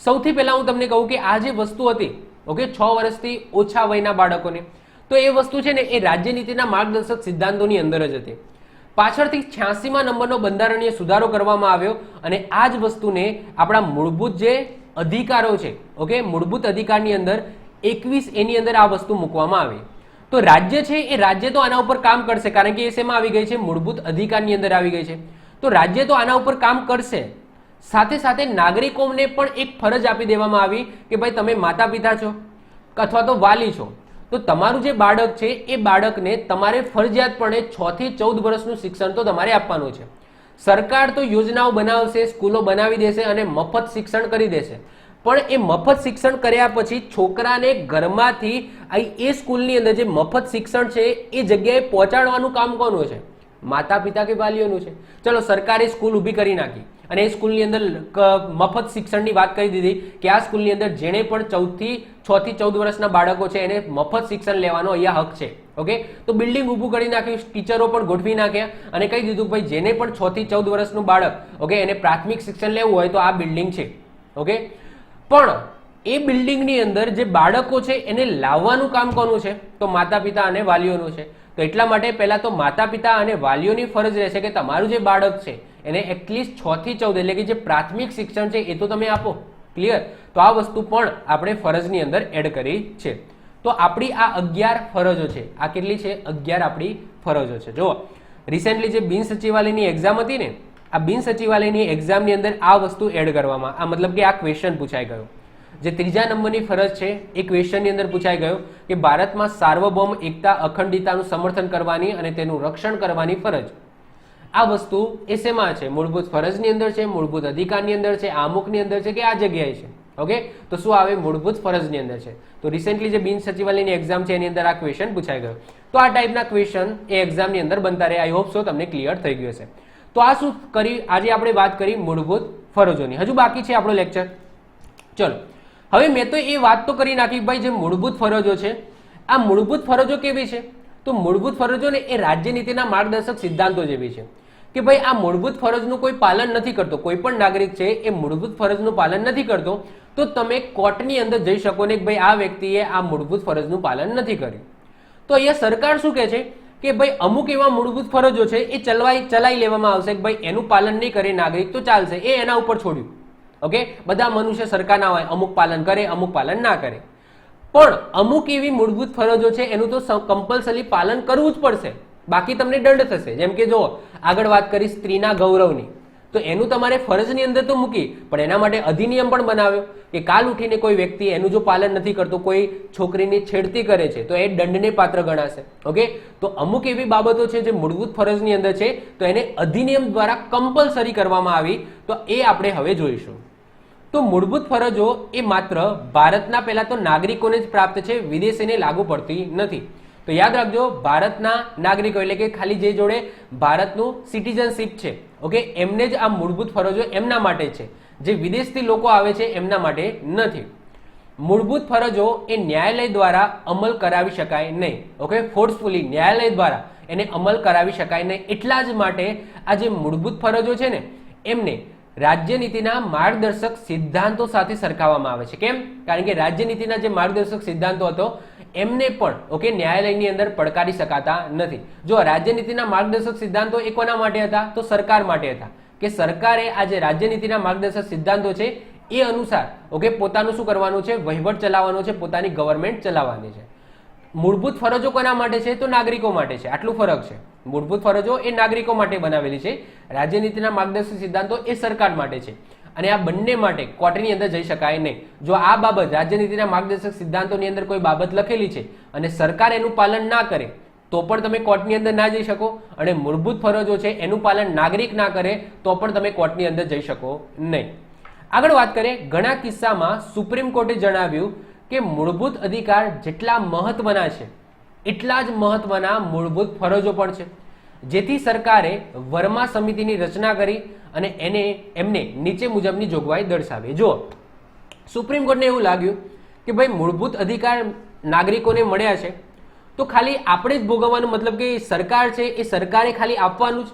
સૌથી પહેલા હું તમને કહું કે આ જે વસ્તુ હતી, ઓકે, 6 વર્ષથી ઓછા વયના બાળકોને, તો એ વસ્તુ છે ને એ રાજ્ય નીતિના માર્ગદર્શક સિદ્ધાંતોની અંદર જ હતી. પાછળથી 86મા નંબરનો બંધારણીય સુધારો કરવામાં આવ્યો અને આ જ વસ્તુને આપણા મૂળભૂત જે અધિકારો છે, ઓકે, મૂળભૂત અધિકારની અંદર 21 એની અંદર આ વસ્તુ મૂકવામાં આવી. તો રાજ્ય છે એ રાજ્ય તો આના ઉપર કામ કરશે, કારણ કે એ શેમાં આવી ગઈ છે? મૂળભૂત અધિકારની અંદર આવી ગઈ છે. તો રાજ્ય તો આના ઉપર કામ કરશે, સાથે સાથે નાગરિકોને પણ એક ફરજ આપી દેવામાં આવી કે ભાઈ તમે માતા પિતા છો અથવા તો વાલી છો, તો તમારું જે બાળક છે એ બાળકને તમારે ફરજિયાતપણે 6 થી 14 વર્ષનું શિક્ષણ તો તમારે આપવાનું છે. સરકાર તો યોજનાઓ બનાવશે, સ્કૂલો બનાવી દેશે અને મફત શિક્ષણ કરી દેશે, પણ એ મફત શિક્ષણ કર્યા પછી છોકરાને ઘરમાંથી એ સ્કૂલની અંદર જે મફત શિક્ષણ છે એ જગ્યાએ પહોંચાડવાનું કામ કોનું છે? માતા પિતા કે વાલીઓનું છે. ચલો સરકારે સ્કૂલ ઊભી કરી નાખી, અને એ સ્કૂલની અંદર મફત શિક્ષણની વાત કરી દીધી કે આ સ્કૂલની અંદર જેણે પણ 6 થી 14 વર્ષના બાળકો છે એને મફત શિક્ષણ લેવાનો અહીંયા હક છે. ઓકે, તો બિલ્ડિંગ ઊભું કરી નાખ્યું, ટીચરો પણ ગોઠવી નાખ્યા અને કહી દીધું ભાઈ જેને પણ 6 થી 14 વર્ષનું બાળક ઓકે એને પ્રાથમિક શિક્ષણ લેવું હોય તો આ બિલ્ડિંગ છે. ઓકે, પણ એ બિલ્ડિંગની અંદર જે બાળકો છે એને લાવવાનું કામ કોનું છે? તો માતા પિતા અને વાલીઓનું છે. તો એટલા માટે પહેલા તો માતા પિતા અને વાલીઓની ફરજ રહેશે કે તમારું જે બાળક છે એને એટલીસ્ટ 6 થી 14 એટલે કે જે પ્રાથમિક શિક્ષણ છે એ તો તમે આપો. ક્લિયર? તો આ વસ્તુ પણ આપણે ફરજની અંદર એડ કરી છે. તો આપણી આ 11 ફરજો છે. આ કેટલી છે? 11 આપણી ફરજો છે. જો રિસેન્ટલી જે બિન સચિવાલયની એક્ઝામ હતી ને, આ બિન સચિવાલયની એક્ઝામની અંદર આ વસ્તુ એડ કરવામાં, આ મતલબ કે આ ક્વેશ્ચન પૂછાઈ ગયો. જે 3જા નંબરની ફરજ છે એ ક્વેશ્ચનની અંદર પૂછાઈ ગયો કે ભારતમાં સાર્વભૌમ એકતા અખંડિતતાનું સમર્થન કરવાની અને તેનું રક્ષણ કરવાની ફરજ. આ વસ્તુ એ શેમાં છે? મૂળભૂત ફરજની અંદર છે, મૂળભૂત અધિકારની અંદર છે, આમુખની અંદર છે કે આ જગ્યાએ છે? ઓકે, તો શું આવે? મૂળભૂત ફરજની અંદર છે. તો રિસેન્ટલી જે બિન સચિવાલયની એક્ઝામ છે એની અંદર આ ક્વેશ્ચન પૂછાઈ ગયો. તો આ ટાઈપના ક્વેશ્ચન એ એક્ઝામની અંદર બનતા રહે. આઈ હોપ સો તમને ક્લિયર થઈ ગયું હશે. તો આ શું કરી? આજે આપણે વાત કરી મૂળભૂત ફરજોની. હજુ બાકી છે આપણો લેક્ચર. ચલો, હવે મેં તો એ વાત તો કરી નાખી ભાઈ જે મૂળભૂત ફરજો છે, આ મૂળભૂત ફરજો કેવી છે? તો મૂળભૂત ફરજોને એ રાજ્ય નીતિના માર્ગદર્શક સિદ્ધાંતો જેવી છે કે ભાઈ આ મૂળભૂત ફરજનું કોઈ પાલન નથી કરતો, કોઈ પણ નાગરિક છે એ મૂળભૂત ફરજનું પાલન નથી કરતો, તો તમે કોર્ટની અંદર જઈ શકો ને કે ભાઈ આ વ્યક્તિએ આ મૂળભૂત ફરજનું પાલન નથી કર્યું. તો અહીંયા સરકાર શું કહે છે કે ભાઈ અમુક એવા મૂળભૂત ફરજો છે એ ચલાવી લેવામાં આવશે કે ભાઈ એનું પાલન નહીં કરે નાગરિક તો ચાલશે, એ એના ઉપર છોડ્યું. ઓકે, બધા મનુષ્ય સરકારના હોય, અમુક પાલન કરે અમુક પાલન ના કરે. પણ અમુક એવી મૂળભૂત ફરજો છે એનું તો કમ્પલસરી પાલન કરવું જ પડશે, બાકી તમને દંડ થશે. જેમ કે જો આગળ વાત કરી સ્ત્રીના ગૌરવની, તો એનું તમારે ફરજની અંદર તો મૂકી, પણ એના માટે અધિનિયમ પણ બનાવ્યો કે કાલ ઉઠીને કોઈ વ્યક્તિ એનું જો પાલન નથી કરતો, કોઈ છોકરીની છેડતી કરે છે તો એ દંડને પાત્ર ગણાશે. ઓકે, તો અમુક એવી બાબતો છે જે મૂળભૂત ફરજની અંદર છે તો એને અધિનિયમ દ્વારા કમ્પલસરી કરવામાં આવી, તો એ આપણે હવે જોઈશું. તો મૂળભૂત ફરજો એ માત્ર ભારતના પહેલા તો નાગરિકોને જ પ્રાપ્ત છે, વિદેશીને લાગુ પડતી નથી. તો યાદ રાખજો, ભારતના નાગરિકો એટલે કે ખાલી જે જોડે ભારતનું સિટીઝનશીપ છે ઓકે એમને જ આ મૂળભૂત ફરજો એમના માટે છે, જે વિદેશથી લોકો આવે છે એમના માટે નથી. મૂળભૂત ફરજો એ ન્યાયાલય દ્વારા અમલ કરાવી શકાય નહીં. ઓકે, ફોર્સફુલી ન્યાયાલય દ્વારા એને અમલ કરાવી શકાય નહીં. એટલા જ માટે આ જે મૂળભૂત ફરજો છે ને એમને રાજ્ય નીતિના માર્ગદર્શક સિદ્ધાંતો સાથે સરખાવવામાં આવે છે. કેમ? કારણ કે રાજ્ય નીતિના જે માર્ગદર્શક સિદ્ધાંતો હતો એમને પણ ઓકે ન્યાયાલયની અંદર પડકારી શકાતા નથી. જો રાજ્ય નીતિના માર્ગદર્શક સિદ્ધાંતો એ કોના માટે હતા? તો સરકાર માટે હતા, કે સરકારે આ જે રાજ્ય નીતિના માર્ગદર્શક સિદ્ધાંતો છે એ અનુસાર ઓકે પોતાનું શું કરવાનું છે? વહીવટ ચલાવવાનો છે, પોતાની ગવર્મેન્ટ ચલાવવાની છે. મૂળભૂત ફરજો કોના માટે છે? તો નાગરિકો માટે છે. આટલું ફરક છે. મૂળભૂત ફરજો એ નાગરિકો માટે બનાવેલી છે, રાજ્ય નીતિના માર્ગદર્શક સિદ્ધાંતો એ સરકાર માટે છે. અને આ બંને માટે કોર્ટની અંદર જઈ શકાય નહીં. જો આ બાબત રાજ્ય નીતિના માર્ગદર્શક સિદ્ધાંતોની અંદર કોઈ બાબત લખેલી છે અને સરકાર એનું પાલન ના કરે તો પણ તમે કોર્ટની અંદર ના જઈ શકો, અને મૂળભૂત ફરજો છે એનું પાલન નાગરિક ના કરે તો પણ તમે કોર્ટની અંદર જઈ શકો નહીં. આગળ વાત કરીએ, ઘણા કિસ્સામાં સુપ્રીમ કોર્ટે જણાવ્યું કે મૂળભૂત અધિકાર જેટલા મહત્વના છે એટલા જ મહત્વના મૂળભૂત ફરજો પણ છે, જેથી સરકારે વર્મા સમિતિની રચના કરી અને એમને નીચે મુજબની જોગવાઈ દર્શાવી. જો સુપ્રીમ કોર્ટને એવું લાગ્યું કે ભાઈ મૂળભૂત અધિકાર નાગરિકોને મળ્યા છે તો ખાલી આપણે જ ભોગવવાનું, મતલબ કે સરકાર છે એ સરકારે ખાલી આપવાનું જ,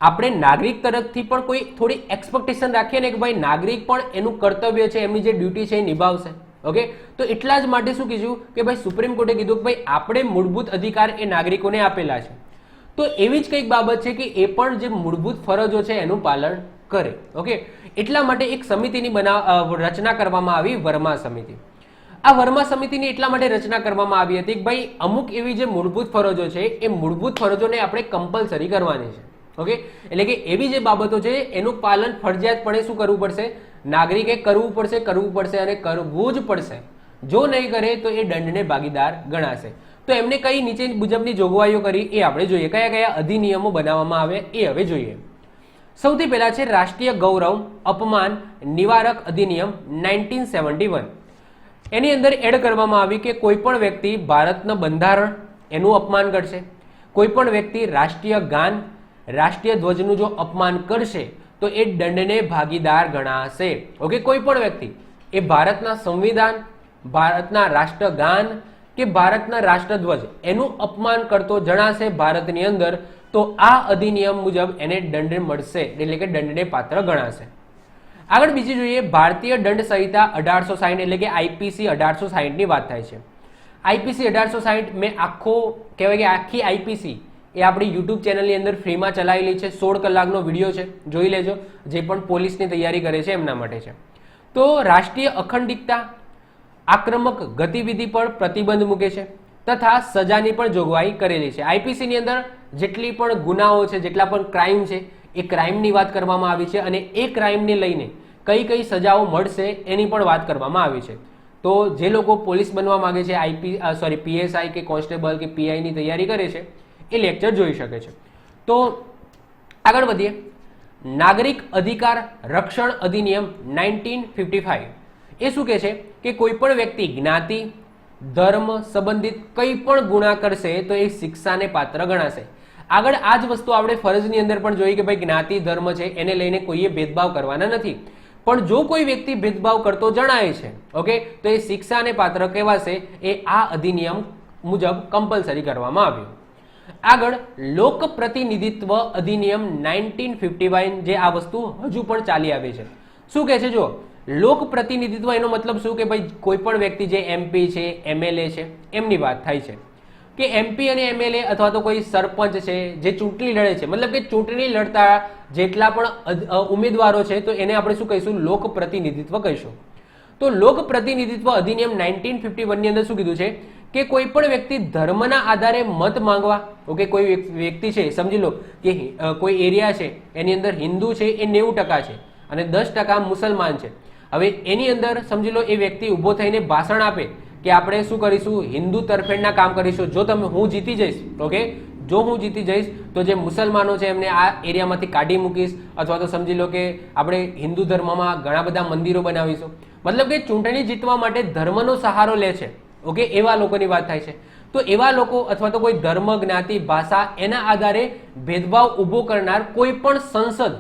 આપણે નાગરિક તરફથી પણ કોઈ થોડી એક્સપેક્ટેશન રાખીએ ને કે ભાઈ નાગરિક પણ એનું કર્તવ્ય છે, એમની જે ડ્યુટી છે એ નિભાવશે. ઓકે, તો એટલા જ માટે શું કીધું કે ભાઈ સુપ્રીમ કોર્ટે કીધું કે ભાઈ આપણે મૂળભૂત અધિકાર એ નાગરિકોને આપેલા છે, તો એવી જ કંઈક બાબત છે કે એ પણ જે મૂળભૂત ફરજો છે એનું પાલન કરે. ઓકે, એટલા માટે એક સમિતિની રચના કરવામાં આવી, વર્મા સમિતિ. આ વર્મા સમિતિની એટલા માટે રચના કરવામાં આવી હતી કે ભાઈ અમુક એવી જે મૂળભૂત ફરજો છે એ મૂળભૂત ફરજોને આપણે કમ્પલસરી કરવાની છે. ઓકે, એટલે કે એવી જે બાબતો છે એનું પાલન ફરજિયાતપણે શું કરવું પડશે? નાગરિકે કરવું પડશે અને કરવું જ પડશે. જો નહીં કરે તો એ દંડને ભાગીદાર ગણાશે. તો એમને કઈ નીચે મુજબની જોગવાઈઓ કરી એ આપણે જોઈએ. કયા કયા અધિનિયમો બનાવવામાં આવે એ હવે જોઈએ. સૌથી પહેલા છે રાષ્ટ્રીય ગૌરવ અપમાન નિવારક અધિનિયમ 1971. એની અંદર એડ કરવામાં આવી કે કોઈ પણ વ્યક્તિ ભારતનું બંધારણ એનું અપમાન કરશે, કોઈ પણ વ્યક્તિ રાષ્ટ્રીય ગાન રાષ્ટ્રીય ધ્વજનું જો અપમાન કરશે તો એ દંડને ભાગીદાર ગણાશે. ઓકે, કોઈ પણ વ્યક્તિ એ ભારતના સંવિધાન, ભારતના રાષ્ટ્રગાન કે ભારતના રાષ્ટ્રધ્વજ એનું અપમાન કરતો જણાશે ભારતની અંદર, તો આ અધિનિયમ મુજબ એને દંડ મળશે, એટલે કે દંડને પાત્ર ગણાશે. આગળ બીજી જોઈએ, ભારતીય દંડ સંહિતા 1860 એટલે કે આઈપીસી 1860 ની વાત થાય છે. આઈપીસી 1860 મેં આખી આઈપીસી એ આપણી યુટ્યુબ ચેનલની અંદર ફ્રીમાં ચલાવેલી છે. 16 કલાકનો વિડીયો છે, જોઈ લેજો, જે પણ પોલીસની તૈયારી કરે છે એમના માટે છે. તો રાષ્ટ્રીય અખંડિતતા, આક્રમક ગતિવિધિ પર પ્રતિબંધ મૂકે છે તથા સજાની પણ જોગવાઈ કરેલી છે. આઈપીસીની અંદર જેટલી પણ ગુનાઓ છે, જેટલા પણ ક્રાઇમ છે, એ ક્રાઇમની વાત કરવામાં આવી છે અને એ ક્રાઇમને લઈને કઈ કઈ સજાઓ મળશે એની પણ વાત કરવામાં આવી છે. તો જે લોકો પોલીસ બનવા માંગે છે, પીએસઆઈ કે કોન્સ્ટેબલ કે પીઆઈની તૈયારી કરે છે, એ લેક્ચર જોઈ શકે છે. તો આગળ વધીએ. નાગરિક અધિકાર રક્ષણ અધિનિયમ 1955 એ શું કહે છે કે કોઈ પણ વ્યક્તિ જ્ઞાતિ, ધર્મ સંબંધિત કંઈ પણ ગુના કરશે તો એ શિક્ષાને પાત્ર ગણાશે. આગળ આ જ વસ્તુ આપણે ફરજની અંદર પણ જોઈ કે ભાઈ જ્ઞાતિ, ધર્મ છે એને લઈને કોઈએ ભેદભાવ કરવાના નથી, પણ જો કોઈ વ્યક્તિ ભેદભાવ કરતો જણાય છે, ઓકે, તો એ શિક્ષાને પાત્ર કહેવાશે. એ આ અધિનિયમ મુજબ કમ્પલસરી કરવામાં આવ્યું. આગળ લોક પ્રતિનિધિત્વ અધિનિયમ 1951 જે આ વસ્તુ હજુ પણ ચાલી આવી છે. શું કહે છે? જો લોક પ્રતિનિધિત્વ એનો મતલબ શું કે ભાઈ કોઈ પણ વ્યક્તિ જે એમપી છે, એમએલએ છે, એમની વાત થાય છે કે એમપી અને એમએલએ અથવા તો કોઈ સરપંચ છે જે ચૂંટણી લડે છે, મતલબ કે ચૂંટણી લડતા જેટલા પણ ઉમેદવારો છે તો એને આપણે શું કહીશું? લોક પ્રતિનિધિત્વ કહીશું. તો લોક પ્રતિનિધિત્વ અધિનિયમ 1951 ની અંદર શું કીધું છે કે કોઈ પણ વ્યક્તિ ધર્મના આધારે મત માંગવા, ઓકે, કોઈ વ્યક્તિ છે, સમજી લો કે કોઈ એરિયા છે એની અંદર હિન્દુ છે એ 90% છે અને 10% મુસલમાન છે. હવે એની અંદર સમજી લો એ વ્યક્તિ ઊભો થઈને ભાષણ આપે કે આપણે શું કરીશું? હિન્દુ તરફેણના કામ કરીશું. જો હું જીતી જઈશ, ઓકે, જો હું જીતી જઈશ તો જે મુસલમાનો છે એમને આ એરિયામાંથી કાઢી મૂકીશ, અથવા તો સમજી લો કે આપણે હિન્દુ ધર્મમાં ઘણા બધા મંદિરો બનાવીશું. મતલબ કે ચૂંટણી જીતવા માટે ધર્મનો સહારો લે છે, ઓકે, એવા લોકોની વાત થાય છે. તો એવા લોકો અથવા તો કોઈ ધર્મ, જ્ઞાતિ, ભાષા એના આધારે ભેદભાવ ઊભો કરનાર કોઈ પણ સંસદ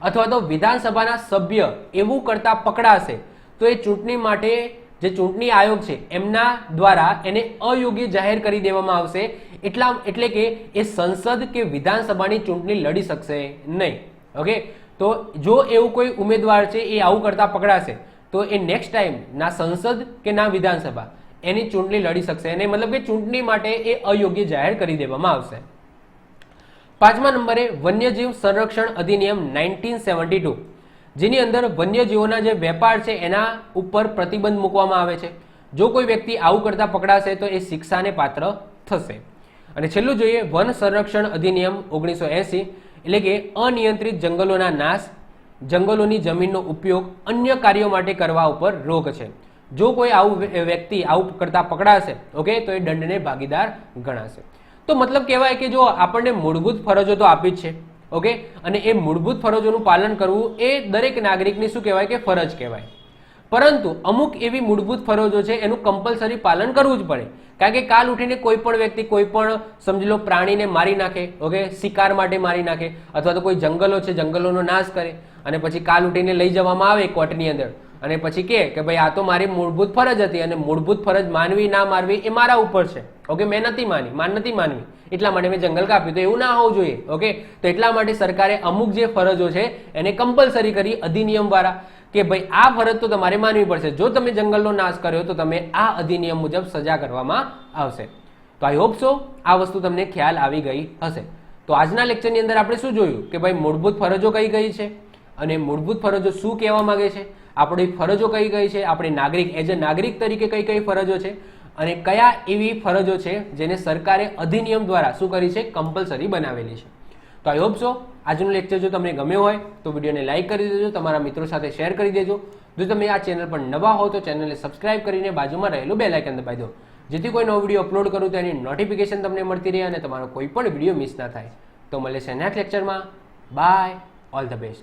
અથવા તો વિધાનસભાના સભ્ય એવું કરતા પકડાશે તો એ ચૂંટણી માટે જે ચૂંટણી આયોગ છે એમના દ્વારા એને અયોગ્ય જાહેર કરી દેવામાં આવશે. એટલે કે એ સંસદ કે વિધાનસભાની ચૂંટણી લડી શકશે નહીં. ઓકે, તો જો એવું કોઈ ઉમેદવાર છે એ આવું કરતા પકડાશે તો એ નેક્સ્ટ ટાઈમ ના સંસદ કે ના વિધાનસભા એની ચૂંટણી લડી શકશે નહીં. મતલબ કે ચૂંટણી માટે એ અયોગ્ય જાહેર કરી દેવામાં આવશે. 5મા નંબરે વન્યજીવ સંરક્ષણ અધિનિયમ 1972 જેની અંદર વન્યજીવોના જે વેપાર છે એના ઉપર પ્રતિબંધ મૂકવામાં આવે છે. જો કોઈ વ્યક્તિ આવું કરતા પકડાશે તો એ શિક્ષાને પાત્ર થશે. અને છેલ્લું જોઈએ વન સંરક્ષણ અધિનિયમ 1980 એટલે કે અનિયંત્રિત જંગલોના નાશ, જંગલોની જમીનનો ઉપયોગ અન્ય કાર્યો માટે કરવા ઉપર રોક છે. જો કોઈ આવું વ્યક્તિ આવું કરતા પકડાશે, ઓકે, તો એ દંડને ભાગીદાર ગણાશે. તો મતલબ કહેવાય કે જો આપણને મૂળભૂત ફરજો તો આપી જ છે, ઓકે, અને એ મૂળભૂત ફરજોનું પાલન કરવું એ દરેક નાગરિકની શું કહેવાય કે ફરજ કહેવાય. પરંતુ અમુક એવી મૂળભૂત ફરજો છે એનું કમ્પલસરી પાલન કરવું જ પડે. કારણ કે કાલ ઉઠીને કોઈ પણ વ્યક્તિ કોઈ પણ સમજી લો પ્રાણીને મારી નાખે, ઓકે, શિકાર માટે મારી નાખે, અથવા તો કોઈ જંગલો છે જંગલોનો નાશ કરે અને પછી કાલ ઉઠીને લઈ જવામાં આવે કોર્ટની અંદર અને પછી કે ભાઈ આ તો મારી મૂળભૂત ફરજ હતી અને મૂળભૂત ફરજ માનવી ના માનવી એ મારા ઉપર છે, ઓકે, મેં નથી માનવી એટલા માટે મેં જંગલ કાપ્યું. તો એવું ના હોવું જોઈએ, ઓકે. તો એટલા માટે સરકારે અમુક જે ફરજો છે એને કમ્પલસરી કરી અધિનિયમ દ્વારા કે ભાઈ આ ફરજ તો તમારે માનવી પડશે. જો તમે જંગલનો નાશ કર્યો તો તમે આ અધિનિયમ મુજબ સજા કરવામાં આવશે. તો આઈ હોપ સો આ વસ્તુ તમને ખ્યાલ આવી ગઈ હશે. તો આજના લેક્ચરની અંદર આપણે શું જોયું કે ભાઈ મૂળભૂત ફરજો કઈ કઈ છે અને મૂળભૂત ફરજો શું કહેવા માંગે છે, આપણી ફરજો કઈ કઈ છે, આપણે નાગરિક એઝ અ નાગરિક તરીકે કઈ કઈ ફરજો છે અને કયા એવી ફરજો છે જેને સરકારે અધિનિયમ દ્વારા શું કરી છે, કમ્પલસરી બનાવેલી છે. તો આઈ હોપ સો આજનું લેક્ચર જો તમને ગમ્યો હોય તો વિડીયોને લાઇક કરી દેજો, તમારા મિત્રો સાથે શેર કરી દેજો. જો તમે આ ચેનલ પર નવા હો તો ચેનલને સબસ્ક્રાઇબ કરીને બાજુમાં રહેલું બેલ આઇકન દબાવી દો, જેથી કોઈ નવો વિડીયો અપલોડ કરું તો એની નોટિફિકેશન તમને મળતી રહે અને તમારો કોઈ પણ વિડીયો મિસ ના થાય. તો મળે છે નેક્સ્ટ લેક્ચરમાં. Bye, all the best.